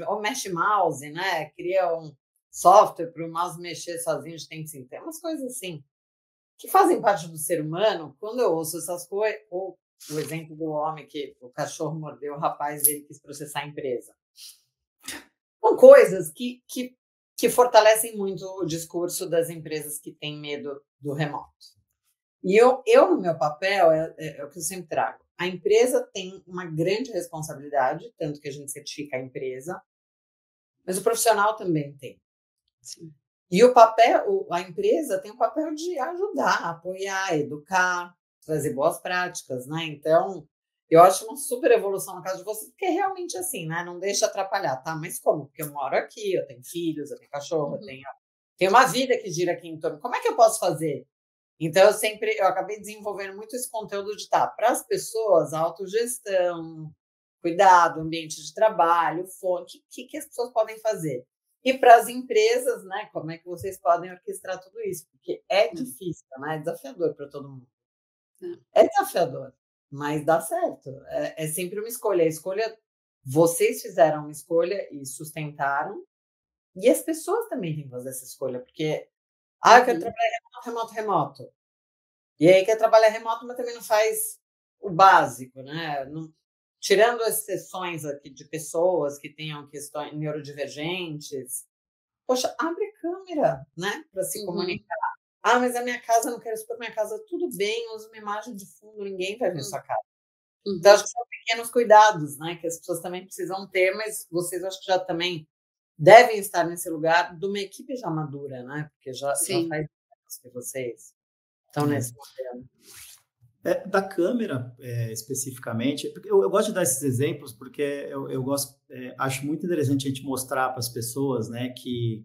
ou mexe mouse, né? Cria um software para o mouse mexer sozinho, a gente tem que ter umas coisas assim, que fazem parte do ser humano. Quando eu ouço essas coisas... O exemplo do homem que o cachorro mordeu o rapaz e ele quis processar a empresa. São coisas que fortalecem muito o discurso das empresas que têm medo do remoto. E eu no meu papel, é o que eu sempre trago. A empresa tem uma grande responsabilidade, tanto que a gente certifica a empresa, mas o profissional também tem. Sim. E a empresa tem o papel de ajudar, apoiar, educar, trazer boas práticas, né? Então, eu acho uma super evolução no caso de vocês, porque é realmente assim, né? Não deixa atrapalhar, tá? Mas como? Porque eu moro aqui, eu tenho filhos, eu tenho cachorro, eu tenho uma vida que gira aqui em torno. Como é que eu posso fazer? Então, eu acabei desenvolvendo muito esse conteúdo de para as pessoas, autogestão, cuidado, ambiente de trabalho, fone, o que as pessoas podem fazer? E para as empresas, né? Como é que vocês podem orquestrar tudo isso? Porque é difícil, né? É desafiador para todo mundo. É desafiador, mas dá certo. É sempre uma escolha. A escolha, vocês fizeram uma escolha e sustentaram, e as pessoas também têm que fazer essa escolha, porque eu quero trabalhar remoto. E aí quer trabalhar remoto, mas também não faz o básico, né? Tirando exceções aqui de pessoas que tenham questões neurodivergentes, poxa, abre a câmera, né? Para se comunicar. Mas a minha casa, não quero expor minha casa. Tudo bem, usa uma imagem de fundo, ninguém vai ver sua casa. Então, acho que são pequenos cuidados, né? Que as pessoas também precisam ter, mas vocês acho que já também devem estar nesse lugar de uma equipe já madura, né? Porque já faz anos que vocês estão nesse modelo. Da câmera, especificamente, eu gosto de dar esses exemplos porque eu gosto, acho muito interessante a gente mostrar para as pessoas, né, que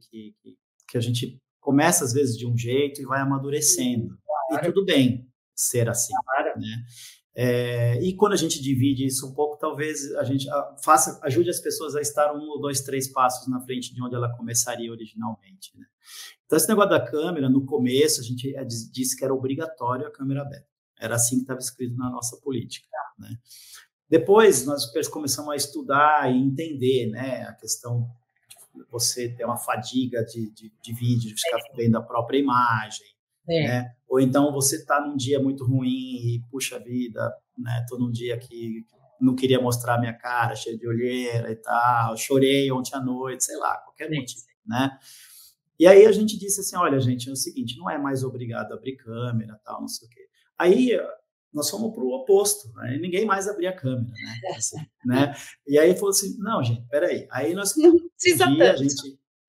a gente começa às vezes de um jeito e vai amadurecendo. Claro. E tudo bem ser assim, claro. Né? E quando a gente divide isso um pouco, talvez a gente ajude as pessoas a estar 1, 2, 3 passos na frente de onde ela começaria originalmente, né? Então, esse negócio da câmera, no começo, a gente disse que era obrigatório a câmera aberta. Era assim que estava escrito na nossa política, né? Depois, nós começamos a estudar e entender, né, a questão de você ter uma fadiga de vídeo, de ficar vendo a própria imagem, né? Ou então você está num dia muito ruim e, puxa vida, né, estou num dia que não queria mostrar a minha cara, cheia de olheira e tal, chorei ontem à noite, sei lá, qualquer motivo, né? E aí a gente disse assim, olha, gente, é o seguinte, não é mais obrigado a abrir câmera, tal, não sei o quê. Aí nós fomos para o oposto, né? Ninguém mais abria a câmera, né? Assim, né? E aí falou assim, não, gente, peraí. Aí nós não precisa tanto.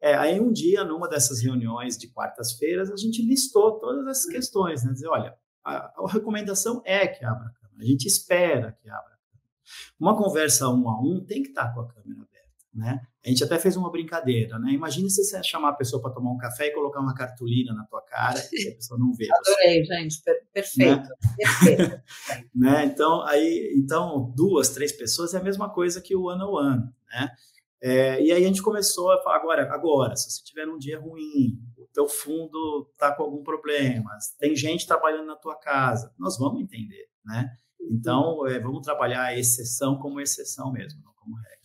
Aí um dia, numa dessas reuniões de quartas-feiras, a gente listou todas essas questões, né? Dizer, olha, a recomendação é que abra a câmera, a gente espera que abra a câmera. Uma conversa 1 a 1 tem que estar com a câmera aberta, né? A gente até fez uma brincadeira, né? Imagina se você chamar a pessoa para tomar um café e colocar uma cartolina na tua cara e a pessoa não vê. Adorei, gente, perfeito, né? Perfeito. Né? Então, 2, 3 pessoas é a mesma coisa que o one-on-one, né? E aí a gente começou a falar, agora, se você tiver um dia ruim, o teu fundo está com algum problema, tem gente trabalhando na tua casa, nós vamos entender, né? Então, vamos trabalhar a exceção como exceção mesmo, não como regra.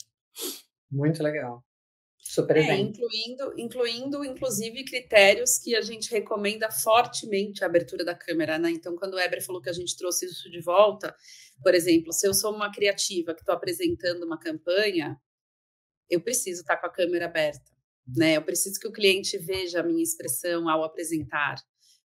Muito legal. Super exemplo. Incluindo, inclusive, critérios que a gente recomenda fortemente a abertura da câmera, né? Então, quando o Eber falou que a gente trouxe isso de volta, por exemplo, se eu sou uma criativa que estou apresentando uma campanha, eu preciso estar com a câmera aberta, né? Eu preciso que o cliente veja a minha expressão ao apresentar,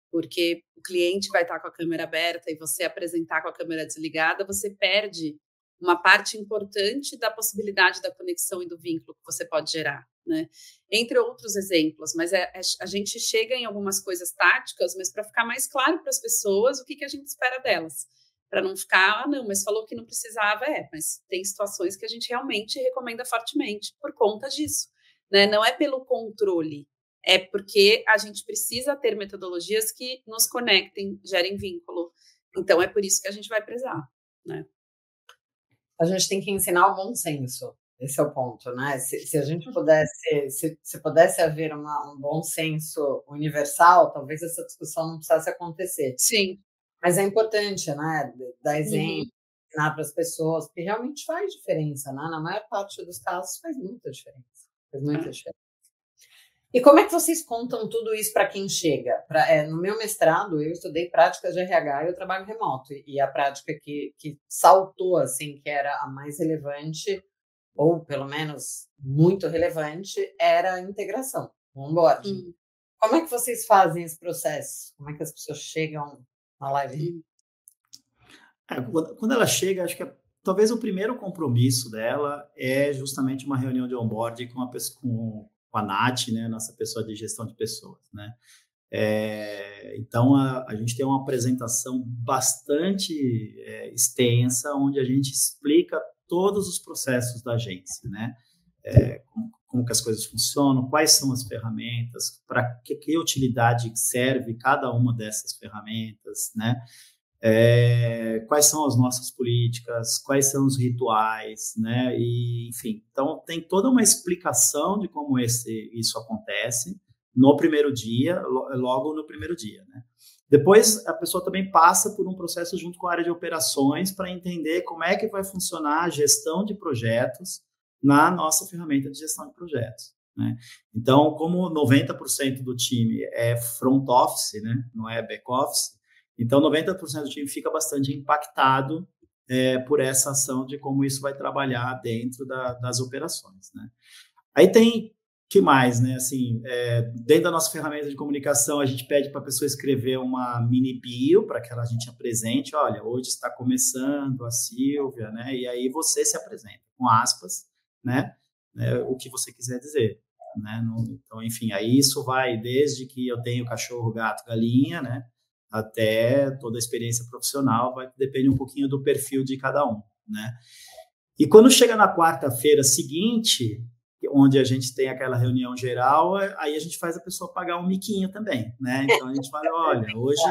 porque o cliente vai estar com a câmera aberta e você apresentar com a câmera desligada, você perde uma parte importante da possibilidade da conexão e do vínculo que você pode gerar, né? Entre outros exemplos, mas a gente chega em algumas coisas táticas, mas para ficar mais claro para as pessoas o que a gente espera delas. Para não ficar, não, mas falou que não precisava, mas tem situações que a gente realmente recomenda fortemente por conta disso, né? Não é pelo controle, é porque a gente precisa ter metodologias que nos conectem, gerem vínculo. Então, é por isso que a gente vai prezar, né? A gente tem que ensinar o bom senso, esse é o ponto, né? Se a gente pudesse, se pudesse haver um bom senso universal, talvez essa discussão não precisasse acontecer. Sim. Mas é importante, né? Dar exemplo, ensinar para as pessoas, porque realmente faz diferença, né? Na maior parte dos casos faz muita diferença. Faz muita diferença. E como é que vocês contam tudo isso para quem chega? No meu mestrado, eu estudei práticas de RH e eu trabalho remoto. E a prática que saltou, assim, que era a mais relevante, ou pelo menos muito relevante, era a integração, o onboarding. Como é que vocês fazem esse processo? Como é que as pessoas chegam na live? Quando ela chega, acho que talvez o primeiro compromisso dela é justamente uma reunião de onboarding com a Nath, né, nossa pessoa de gestão de pessoas, né? Então, a gente tem uma apresentação bastante extensa, onde a gente explica todos os processos da agência, né? Como que as coisas funcionam, quais são as ferramentas, para que utilidade serve cada uma dessas ferramentas, né? Quais são as nossas políticas, quais são os rituais, né? E, enfim, então tem toda uma explicação de como isso acontece no primeiro dia, logo no primeiro dia, né? Depois, a pessoa também passa por um processo junto com a área de operações para entender como é que vai funcionar a gestão de projetos na nossa ferramenta de gestão de projetos, né? Então, como 90% do time é front office, né? Não é back office, então 90% do time fica bastante impactado por essa ação de como isso vai trabalhar dentro das operações, né? Aí tem que mais, né? Assim, dentro da nossa ferramenta de comunicação, a gente pede para a pessoa escrever uma mini bio para que a gente apresente, olha, hoje está começando a Silvia, né? E aí você se apresenta com aspas, né? O que você quiser dizer, né? Então, enfim, aí isso vai desde que eu tenho cachorro, gato, galinha, né? Até toda a experiência profissional, depende um pouquinho do perfil de cada um, né? E quando chega na quarta-feira seguinte, onde a gente tem aquela reunião geral, aí a gente faz a pessoa pagar um miquinho também, né? Então a gente fala, olha, hoje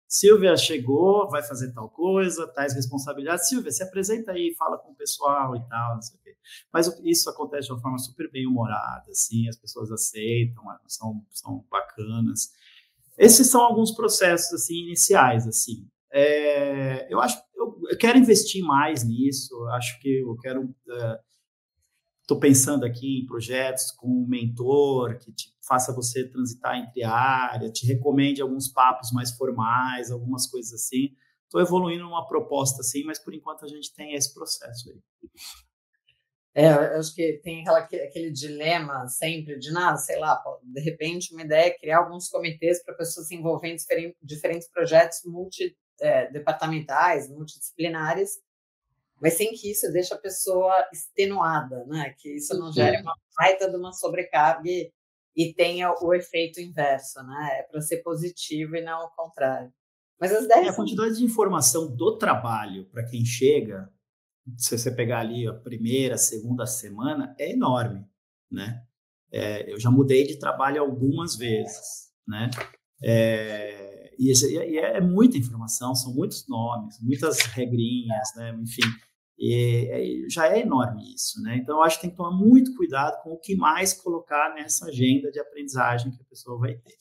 Silvia chegou, vai fazer tal coisa, tais responsabilidades. Silvia, se apresenta aí, fala com o pessoal e tal, não sei o quê. Mas isso acontece de uma forma super bem humorada, assim, as pessoas aceitam, são bacanas. Esses são alguns processos assim iniciais, assim. Eu acho, eu quero investir mais nisso. Acho que eu quero. Estou pensando aqui em projetos com um mentor que faça você transitar entre áreas, te recomende alguns papos mais formais, algumas coisas assim. Estou evoluindo numa proposta assim, mas por enquanto a gente tem esse processo aí. Eu acho que tem aquele dilema sempre de nada, sei lá, de repente uma ideia é criar alguns comitês para pessoas se envolverem em diferentes projetos multidepartamentais, multidisciplinares, mas sem que isso deixe a pessoa extenuada, né? Que isso não gere uma baita de uma sobrecarga e tenha o efeito inverso, né? É para ser positivo e não o contrário. Mas as 10 A quantidade de informação do trabalho para quem chega, se você pegar ali a primeira, segunda semana, é enorme, né? Eu já mudei de trabalho algumas vezes, né? E é muita informação, são muitos nomes, muitas regrinhas, né? Enfim, já é enorme isso, né? Então, eu acho que tem que tomar muito cuidado com o que mais colocar nessa agenda de aprendizagem que a pessoa vai ter.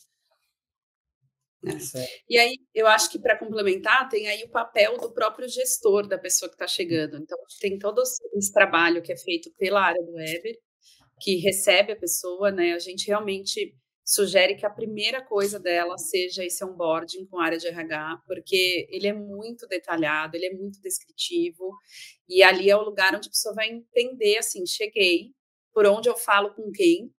E aí, eu acho que para complementar, tem aí o papel do próprio gestor da pessoa que está chegando. Então, tem todo esse trabalho que é feito pela área do Weber, que recebe a pessoa, né? A gente realmente sugere que a primeira coisa dela seja esse onboarding com a área de RH, porque ele é muito detalhado, ele é muito descritivo, e ali é o lugar onde a pessoa vai entender, assim, cheguei, por onde eu falo com quem,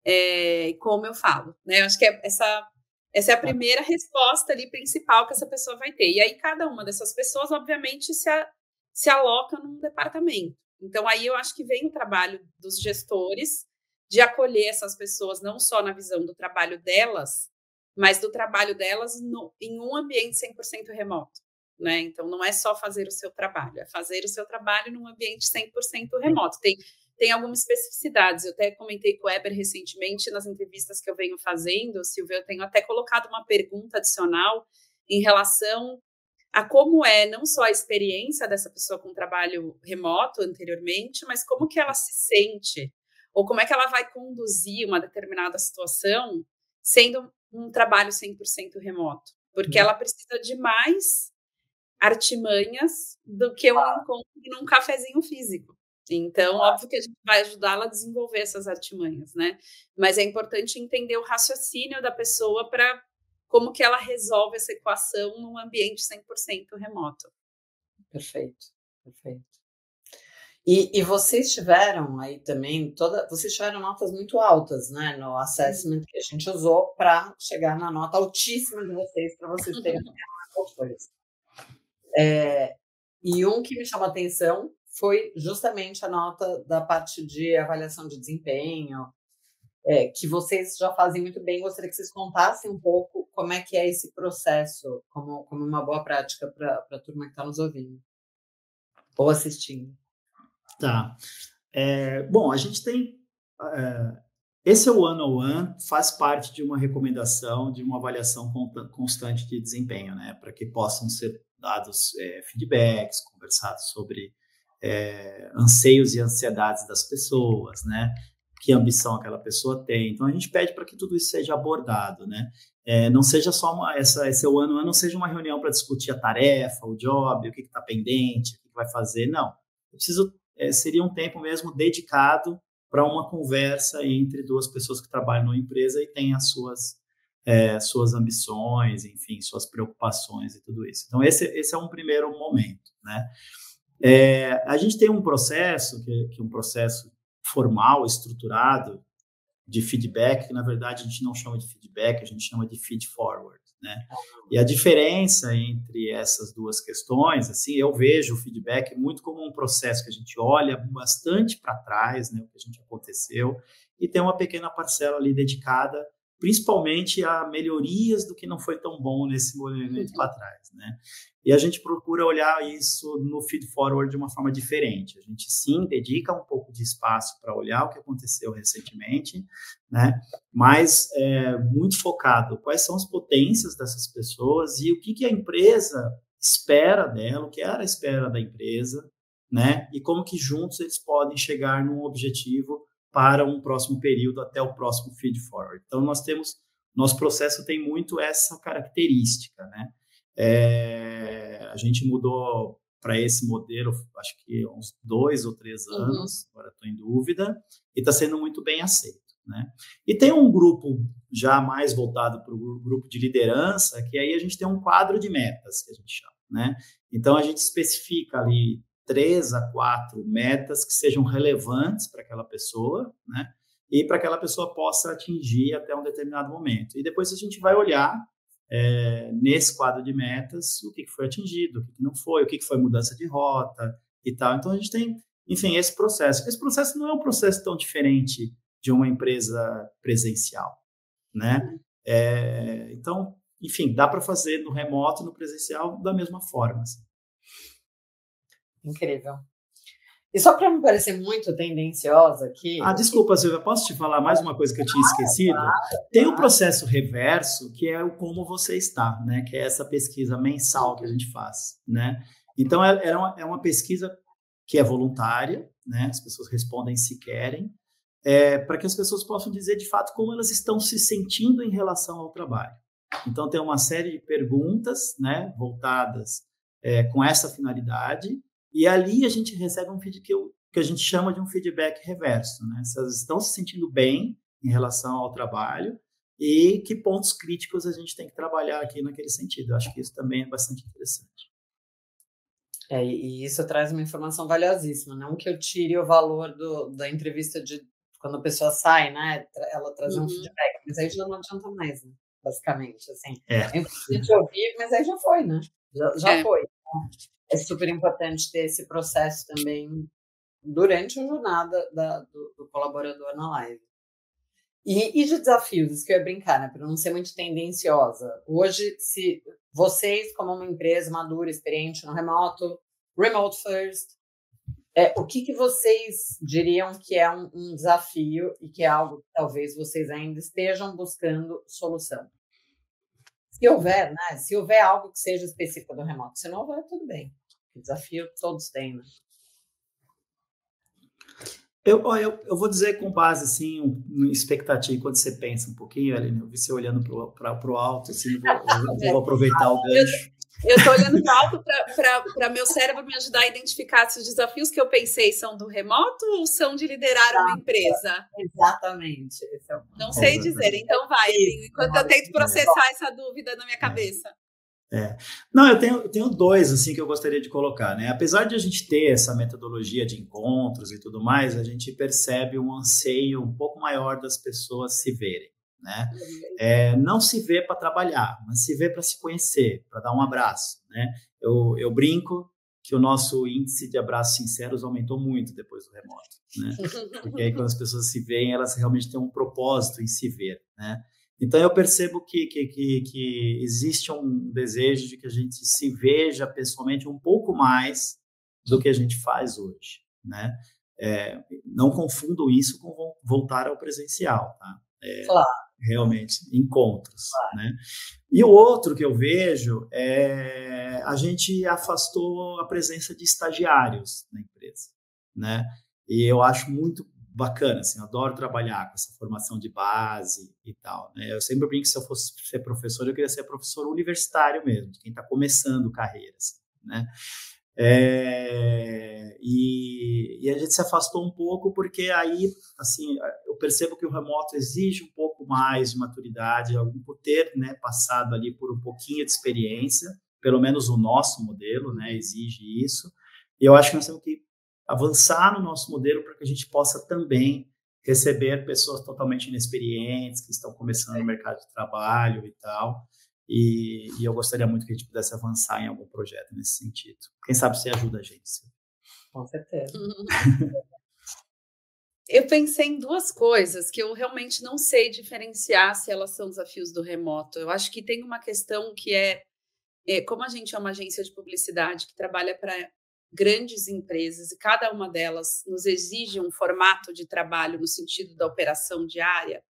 e como eu falo, né? Eu acho que essa é a primeira resposta ali principal que essa pessoa vai ter. E aí, cada uma dessas pessoas, obviamente, se aloca num departamento. Então, aí eu acho que vem o trabalho dos gestores de acolher essas pessoas, não só na visão do trabalho delas, mas do trabalho delas em um ambiente 100% remoto, né? Então, não é só fazer o seu trabalho, é fazer o seu trabalho num ambiente 100% remoto. Tem algumas especificidades. Eu até comentei com o Weber recentemente nas entrevistas que eu venho fazendo, Silvia, eu tenho até colocado uma pergunta adicional em relação a como é não só a experiência dessa pessoa com trabalho remoto anteriormente, mas como que ela se sente, ou como é que ela vai conduzir uma determinada situação sendo um trabalho 100% remoto. Porque ela precisa de mais artimanhas do que um encontro num cafezinho físico. Então, óbvio que a gente vai ajudá-la a desenvolver essas artimanhas, né? Mas é importante entender o raciocínio da pessoa para como que ela resolve essa equação num ambiente 100% remoto. Perfeito, perfeito. E vocês tiveram aí também, vocês tiveram notas muito altas, né, no assessment que a gente usou para chegar na nota altíssima de vocês, para vocês terem qual coisa. E um que me chamou a atenção foi justamente a nota da parte de avaliação de desempenho, que vocês já fazem muito bem. Gostaria que vocês contassem um pouco como é que é esse processo, como uma boa prática para a turma que está nos ouvindo ou assistindo. Tá. Bom, a gente tem... esse é o one-on-one, faz parte de uma recomendação, de uma avaliação constante de desempenho, né? Para que possam ser dados feedbacks, conversados sobre anseios e ansiedades das pessoas, né? Que ambição aquela pessoa tem. Então, a gente pede para que tudo isso seja abordado, né? Não seja só esse one-on-one não seja uma reunião para discutir a tarefa, o job, o que está pendente, o que vai fazer, não. Seria um tempo mesmo dedicado para uma conversa entre duas pessoas que trabalham numa empresa e têm as suas ambições, enfim, suas preocupações e tudo isso. Então, esse é um primeiro momento, né? A gente tem um processo, que é um processo formal, estruturado, de feedback, que na verdade a gente não chama de feedback, a gente chama de feed forward, né? E a diferença entre essas duas questões, assim, eu vejo o feedback muito como um processo que a gente olha bastante para trás, né, o que a gente aconteceu, e tem uma pequena parcela ali dedicada principalmente a melhorias do que não foi tão bom nesse movimento para trás, né? E a gente procura olhar isso no feed forward de uma forma diferente. A gente, sim, dedica um pouco de espaço para olhar o que aconteceu recentemente, né? Mas muito focado quais são as potências dessas pessoas e o que a empresa espera dela, o que ela espera da empresa, né? E como que juntos eles podem chegar num objetivo para um próximo período, até o próximo feed forward. Então, nosso processo tem muito essa característica, né? A gente mudou para esse modelo, acho que há uns 2 ou 3 anos, agora estou em dúvida, e está sendo muito bem aceito, né? E tem um grupo já mais voltado para o grupo de liderança, que aí a gente tem um quadro de metas, que a gente chama, né? Então, a gente especifica ali 3 a 4 metas que sejam relevantes para aquela pessoa, né? E para que aquela pessoa possa atingir até um determinado momento. E depois a gente vai olhar nesse quadro de metas o que foi atingido, o que não foi, o que foi mudança de rota e tal. Então, a gente tem, enfim, esse processo. Esse processo não é um processo tão diferente de uma empresa presencial, né? Então, enfim, dá para fazer no remoto, no presencial, da mesma forma. Assim. Incrível. E só para não parecer muito tendenciosa aqui... Desculpa, Silvia, posso te falar mais uma coisa que eu tinha esquecido? Claro. Tem o processo reverso, que é o como você está, né? Que é essa pesquisa mensal que a gente faz, né? Então, é uma pesquisa que é voluntária, né? As pessoas respondem se querem, para que as pessoas possam dizer, de fato, como elas estão se sentindo em relação ao trabalho. Então, tem uma série de perguntas, né? Voltadas com essa finalidade, e ali a gente recebe um feedback que a gente chama de um feedback reverso, né? Se elas estão se sentindo bem em relação ao trabalho e que pontos críticos a gente tem que trabalhar aqui naquele sentido. Eu acho que isso também é bastante interessante. E isso traz uma informação valiosíssima. Não que eu tire o valor da entrevista de quando a pessoa sai, né? Ela trazer um feedback, mas aí já não adianta mais, né? Basicamente, assim. É importante ouvir, mas aí já foi, né? Já foi. Então, é super importante ter esse processo também durante a jornada do colaborador na live. E de desafios, isso que eu ia brincar, né? Para não ser muito tendenciosa. Hoje, se vocês, como uma empresa madura, experiente no remote first, o que vocês diriam que é um desafio e que é algo que talvez vocês ainda estejam buscando solução? Se houver, né? Se houver algo que seja específico do remoto, se não houver, tudo bem. O desafio todos têm, né? Eu vou dizer com base, assim, no expectativa, quando você pensa um pouquinho, Aline, eu vi você olhando para o alto, assim, vou aproveitar o gancho. Eu estou olhando para o alto para meu cérebro me ajudar a identificar se os desafios que eu pensei são do remoto ou são de liderar uma empresa. Exatamente. Não sei dizer, então vai, enquanto eu tento processar essa dúvida na minha cabeça. Não, eu tenho dois assim que eu gostaria de colocar, né? Apesar de a gente ter essa metodologia de encontros e tudo mais, a gente percebe um anseio um pouco maior das pessoas se verem, né? Não se vê para trabalhar, mas se vê para se conhecer, para dar um abraço, né? Eu brinco que o nosso índice de abraços sinceros aumentou muito depois do remoto, né? Porque aí quando as pessoas se veem, elas realmente têm um propósito em se ver, né? Então, eu percebo que existe um desejo de que a gente se veja pessoalmente um pouco mais do que a gente faz hoje, né? Não confundam isso com voltar ao presencial, tá? Claro. Realmente, encontros, claro. Né? E o outro que eu vejo a gente afastou a presença de estagiários na empresa, né? E eu acho muito bacana, assim, eu adoro trabalhar com essa formação de base e tal, né? Eu sempre brinco que se eu fosse ser professor, eu queria ser professor universitário mesmo, de quem está começando carreira, assim, né? E a gente se afastou um pouco porque aí, assim, eu percebo que o remoto exige um pouco mais de maturidade, por ter, né, passado ali por um pouquinho de experiência, pelo menos o nosso modelo, né, exige isso, e eu acho que nós temos que avançar no nosso modelo para que a gente possa também receber pessoas totalmente inexperientes, que estão começando no mercado de trabalho e tal. E eu gostaria muito que a gente pudesse avançar em algum projeto nesse sentido. Quem sabe você ajuda a gente. Com certeza. Eu pensei em duas coisas que eu realmente não sei diferenciar se elas são desafios do remoto. Eu acho que tem uma questão que como a gente é uma agência de publicidade que trabalha para grandes empresas e cada uma delas nos exige um formato de trabalho no sentido da operação diária,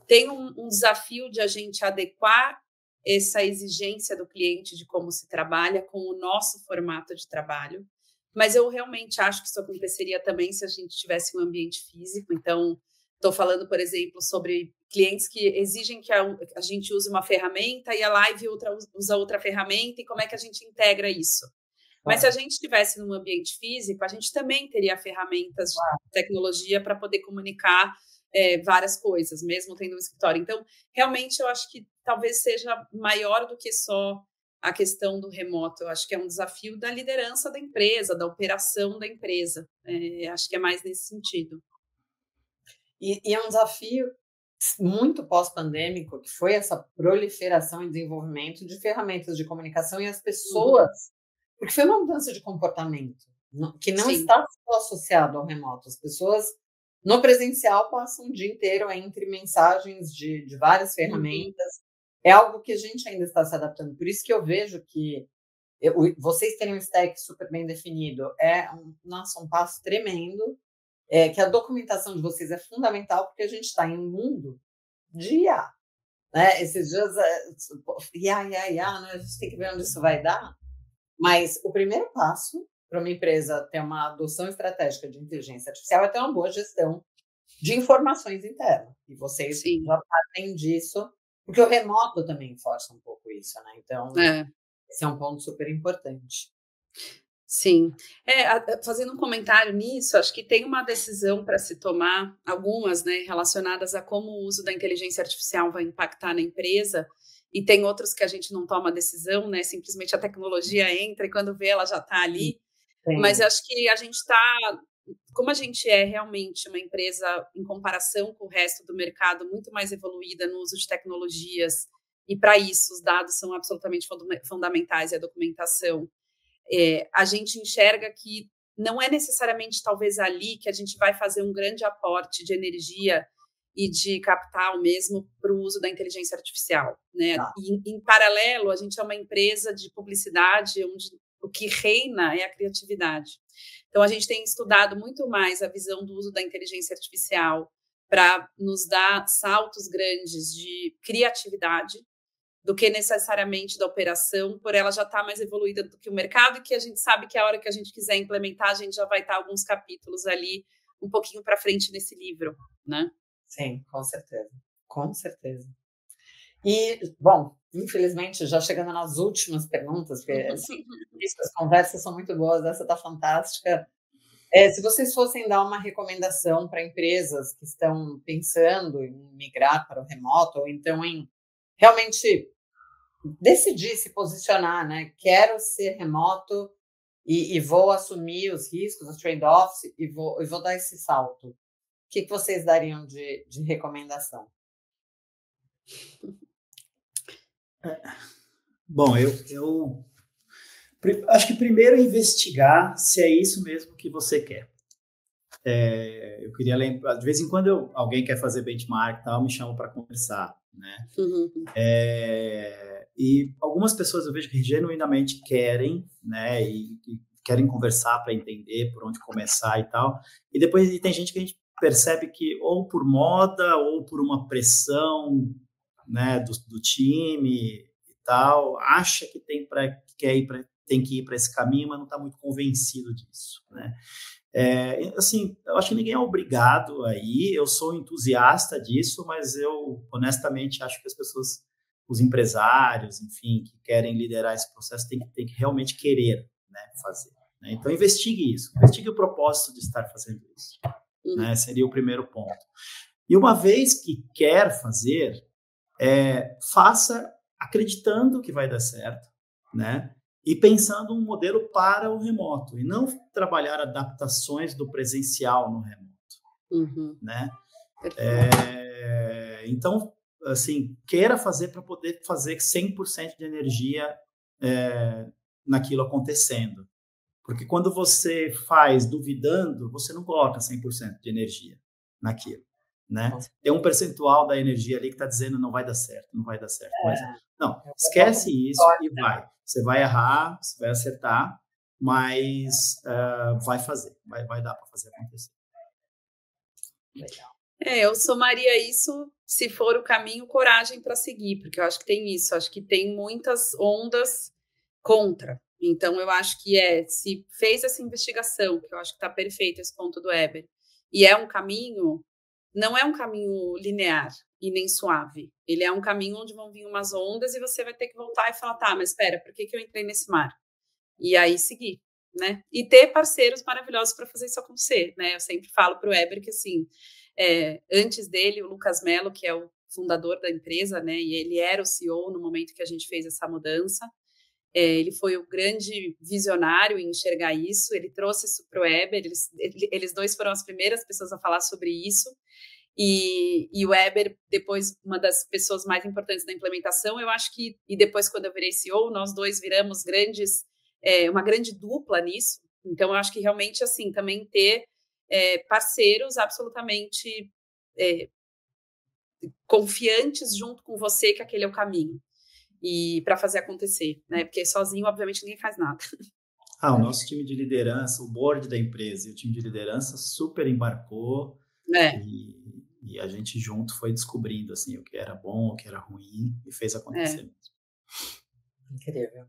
tem um desafio de a gente adequar essa exigência do cliente de como se trabalha com o nosso formato de trabalho, mas eu realmente acho que isso aconteceria também se a gente tivesse um ambiente físico. Então, estou falando, por exemplo, sobre clientes que exigem que a gente use uma ferramenta e a live usa outra ferramenta, e como é que a gente integra isso? Mas se a gente estivesse num ambiente físico, a gente também teria ferramentas de tecnologia para poder comunicar várias coisas, mesmo tendo um escritório. Então, realmente, eu acho que talvez seja maior do que só a questão do remoto. Eu acho que é um desafio da liderança da empresa, da operação da empresa. Acho que é mais nesse sentido. E é um desafio muito pós-pandêmico, que foi essa proliferação e desenvolvimento de ferramentas de comunicação e as pessoas... Porque foi uma mudança de comportamento que não está só associado ao remoto. As pessoas No presencial, passa um dia inteiro entre mensagens de várias ferramentas. É algo que a gente ainda está se adaptando. Por isso que eu vejo que vocês terem um stack super bem definido é um passo tremendo. Que a documentação de vocês é fundamental, porque a gente está em um mundo de IA. Né? Esses dias, IA, né? A gente tem que ver onde isso vai dar. Mas o primeiro passo para uma empresa ter uma adoção estratégica de inteligência artificial é ter uma boa gestão de informações internas. E vocês já partem disso, porque o remoto também força um pouco isso, né? Então, esse é um ponto super importante. Sim. Fazendo um comentário nisso, acho que tem uma decisão para se tomar, algumas, né, relacionadas a como o uso da inteligência artificial vai impactar na empresa, e tem outros que a gente não toma decisão, né, simplesmente a tecnologia entra e quando vê ela já está ali. Sim. Mas acho que a gente está, como a gente é realmente uma empresa, em comparação com o resto do mercado, muito mais evoluída no uso de tecnologias, e para isso os dados são absolutamente fundamentais, e a documentação. A gente enxerga que não é necessariamente talvez ali que a gente vai fazer um grande aporte de energia e de capital mesmo para o uso da inteligência artificial, né? E, em paralelo, a gente é uma empresa de publicidade onde o que reina é a criatividade. Então, a gente tem estudado muito mais a visão do uso da inteligência artificial para nos dar saltos grandes de criatividade, do que necessariamente da operação, por ela já estar mais evoluída do que o mercado, e que a gente sabe que a hora que a gente quiser implementar, a gente já vai estar alguns capítulos ali, um pouquinho para frente nesse livro, né? Sim, com certeza. Com certeza. E, bom, infelizmente, já chegando nas últimas perguntas, porque as conversas são muito boas, essa está fantástica. Se vocês fossem dar uma recomendação para empresas que estão pensando em migrar para o remoto, ou então em realmente decidir se posicionar, né? Quero ser remoto e vou assumir os riscos, os trade-offs e vou dar esse salto. O que vocês dariam de recomendação? Bom, eu acho que primeiro investigar se é isso mesmo que você quer. Eu queria lembrar, de vez em quando alguém quer fazer benchmark e tal, me chamam para conversar, né? E algumas pessoas eu vejo que genuinamente querem, né? E querem conversar para entender por onde começar e tal. E depois tem gente que a gente percebe que ou por moda ou por uma pressão, né, do time e tal, acha que tem que ir para esse caminho, mas não está muito convencido disso, né? Assim, eu acho que ninguém é obrigado a ir, eu sou entusiasta disso, mas eu honestamente acho que as pessoas, os empresários, enfim, que querem liderar esse processo, tem que realmente querer, né, fazer, né? Então investigue isso, investigue o propósito de estar fazendo isso, né? Seria o primeiro ponto. E uma vez que quer fazer, faça acreditando que vai dar certo, né? E pensando um modelo para o remoto, e não trabalhar adaptações do presencial no remoto, né? Então, assim, queira fazer para poder fazer 100% de energia naquilo acontecendo. Porque quando você faz duvidando, você não coloca 100% de energia naquilo, né? Tem um percentual da energia ali que está dizendo não vai dar certo, não vai dar certo. Não, esquece isso e vai. Você vai errar, você vai acertar, mas vai fazer, vai dar para fazer acontecer. Legal. Eu somaria isso, se for o caminho, coragem para seguir, porque eu acho que tem isso, acho que tem muitas ondas contra. Então, eu acho que se fez essa investigação, que eu acho que está perfeito esse ponto do Eber, e é um caminho, não é um caminho linear e nem suave. Ele é um caminho onde vão vir umas ondas e você vai ter que voltar e falar, tá, mas espera, por que eu entrei nesse mar? E aí seguir, né? E ter parceiros maravilhosos para fazer isso acontecer, né? Eu sempre falo para o Eber que, assim, antes dele, o Lucas Mello, que é o fundador da empresa, né? E ele era o CEO no momento que a gente fez essa mudança. Ele foi o grande visionário em enxergar isso, ele trouxe isso para o Eber, eles dois foram as primeiras pessoas a falar sobre isso, e o Eber, depois, uma das pessoas mais importantes da implementação, eu acho que, e depois quando eu virei CEO, nós dois viramos uma grande dupla nisso, então eu acho que realmente, assim, também ter parceiros absolutamente confiantes junto com você que aquele é o caminho e para fazer acontecer, né? Porque sozinho, obviamente, ninguém faz nada. O nosso time de liderança, o board da empresa e o time de liderança super embarcou e a gente junto foi descobrindo assim, o que era bom, o que era ruim e fez acontecer mesmo. Incrível.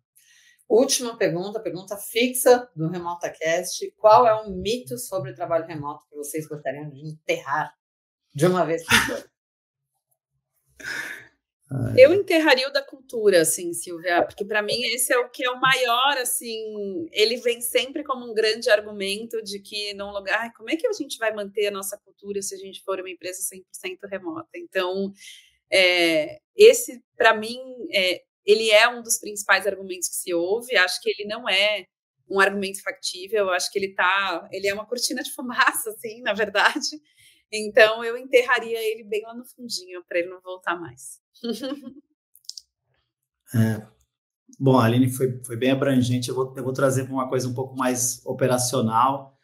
Última pergunta fixa do RemotaCast. Qual é um mito sobre o trabalho remoto que vocês gostariam de enterrar de uma vez por todas? Eu enterraria o da cultura, assim, Silvia, porque para mim esse é o que é o maior, assim, ele vem sempre como um grande argumento de que num lugar, como é que a gente vai manter a nossa cultura se a gente for uma empresa 100% remota? Então, esse, para mim, ele é um dos principais argumentos que se ouve, acho que ele não é um argumento factível, eu acho que ele é uma cortina de fumaça, assim, na verdade. Então, eu enterraria ele bem lá no fundinho, para ele não voltar mais. Bom, a Aline foi bem abrangente, eu vou trazer uma coisa um pouco mais operacional.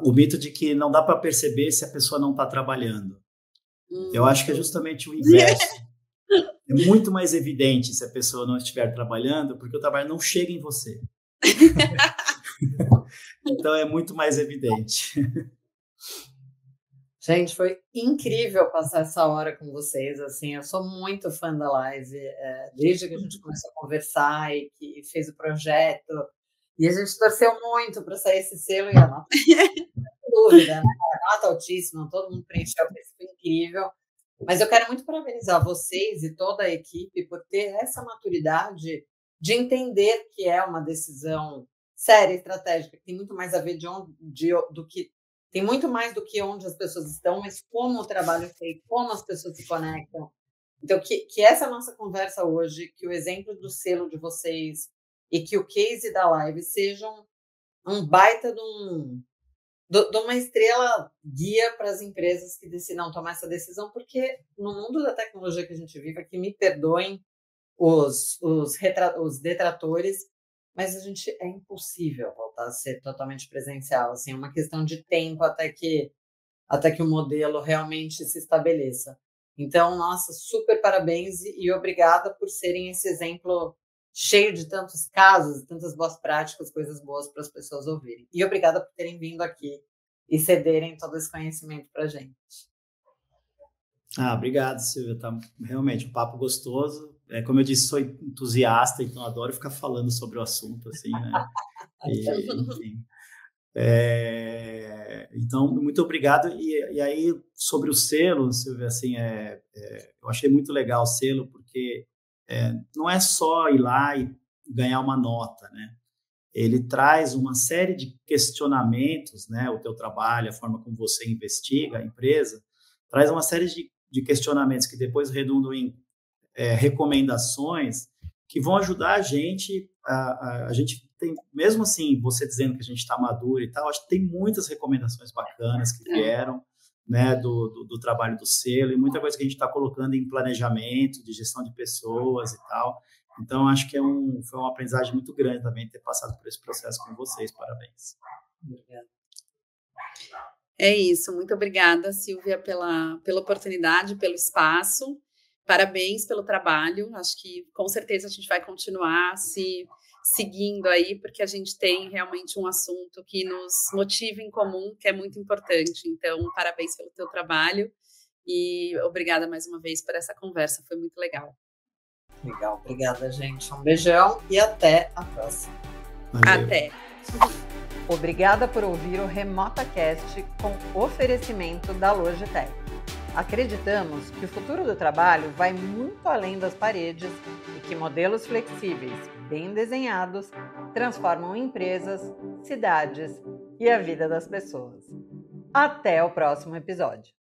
O mito de que não dá para perceber se a pessoa não está trabalhando. Eu acho que é justamente o inverso. É muito mais evidente se a pessoa não estiver trabalhando, porque o trabalho não chega em você. Então, é muito mais evidente. Gente, foi incrível passar essa hora com vocês, assim, eu sou muito fã da live, desde que a gente começou a conversar e que fez o projeto, e a gente torceu muito para sair esse selo e a nota, sem dúvida, né? A nota altíssima, todo mundo preencheu, foi incrível, mas eu quero muito parabenizar vocês e toda a equipe por ter essa maturidade de entender que é uma decisão séria, estratégica, que tem muito mais a ver tem muito mais do que onde as pessoas estão, mas como o trabalho é feito, como as pessoas se conectam. Então, que essa nossa conversa hoje, que o exemplo do selo de vocês e que o case da live sejam um baita de uma estrela guia para as empresas que decidam tomar essa decisão, porque no mundo da tecnologia que a gente vive aqui, me perdoem os detratores, mas é impossível voltar a ser totalmente presencial, assim, é uma questão de tempo até que o modelo realmente se estabeleça. Então, nossa, super parabéns e obrigada por serem esse exemplo cheio de tantos casos, tantas boas práticas, coisas boas para as pessoas ouvirem. E obrigada por terem vindo aqui e cederem todo esse conhecimento para a gente. Obrigado, Silvia. Tá realmente um papo gostoso. Como eu disse, sou entusiasta, então adoro ficar falando sobre o assunto, assim, né? Enfim. Então, muito obrigado. E aí, sobre o selo, Silvia, assim, eu achei muito legal o selo, porque não é só ir lá e ganhar uma nota, né? Ele traz uma série de questionamentos, né? O teu trabalho, a forma como você investiga a empresa, traz uma série de questionamentos que depois redundam em recomendações que vão ajudar a gente. A gente tem, mesmo assim, você dizendo que a gente está maduro e tal, acho que tem muitas recomendações bacanas que vieram, né, do trabalho do selo e muita coisa que a gente está colocando em planejamento, de gestão de pessoas e tal. Então, acho que foi uma aprendizagem muito grande também ter passado por esse processo com vocês. Parabéns. Obrigada. É isso. Muito obrigada, Silvia, pela oportunidade, pelo espaço. Parabéns pelo trabalho. Acho que, com certeza, a gente vai continuar se seguindo aí, porque a gente tem realmente um assunto que nos motiva em comum, que é muito importante. Então, parabéns pelo teu trabalho e obrigada mais uma vez por essa conversa. Foi muito legal. Legal, obrigada, gente. Um beijão e até a próxima. Valeu. Até. Obrigada por ouvir o RemotaCast com oferecimento da Logitech. Acreditamos que o futuro do trabalho vai muito além das paredes e que modelos flexíveis, bem desenhados, transformam empresas, cidades e a vida das pessoas. Até o próximo episódio.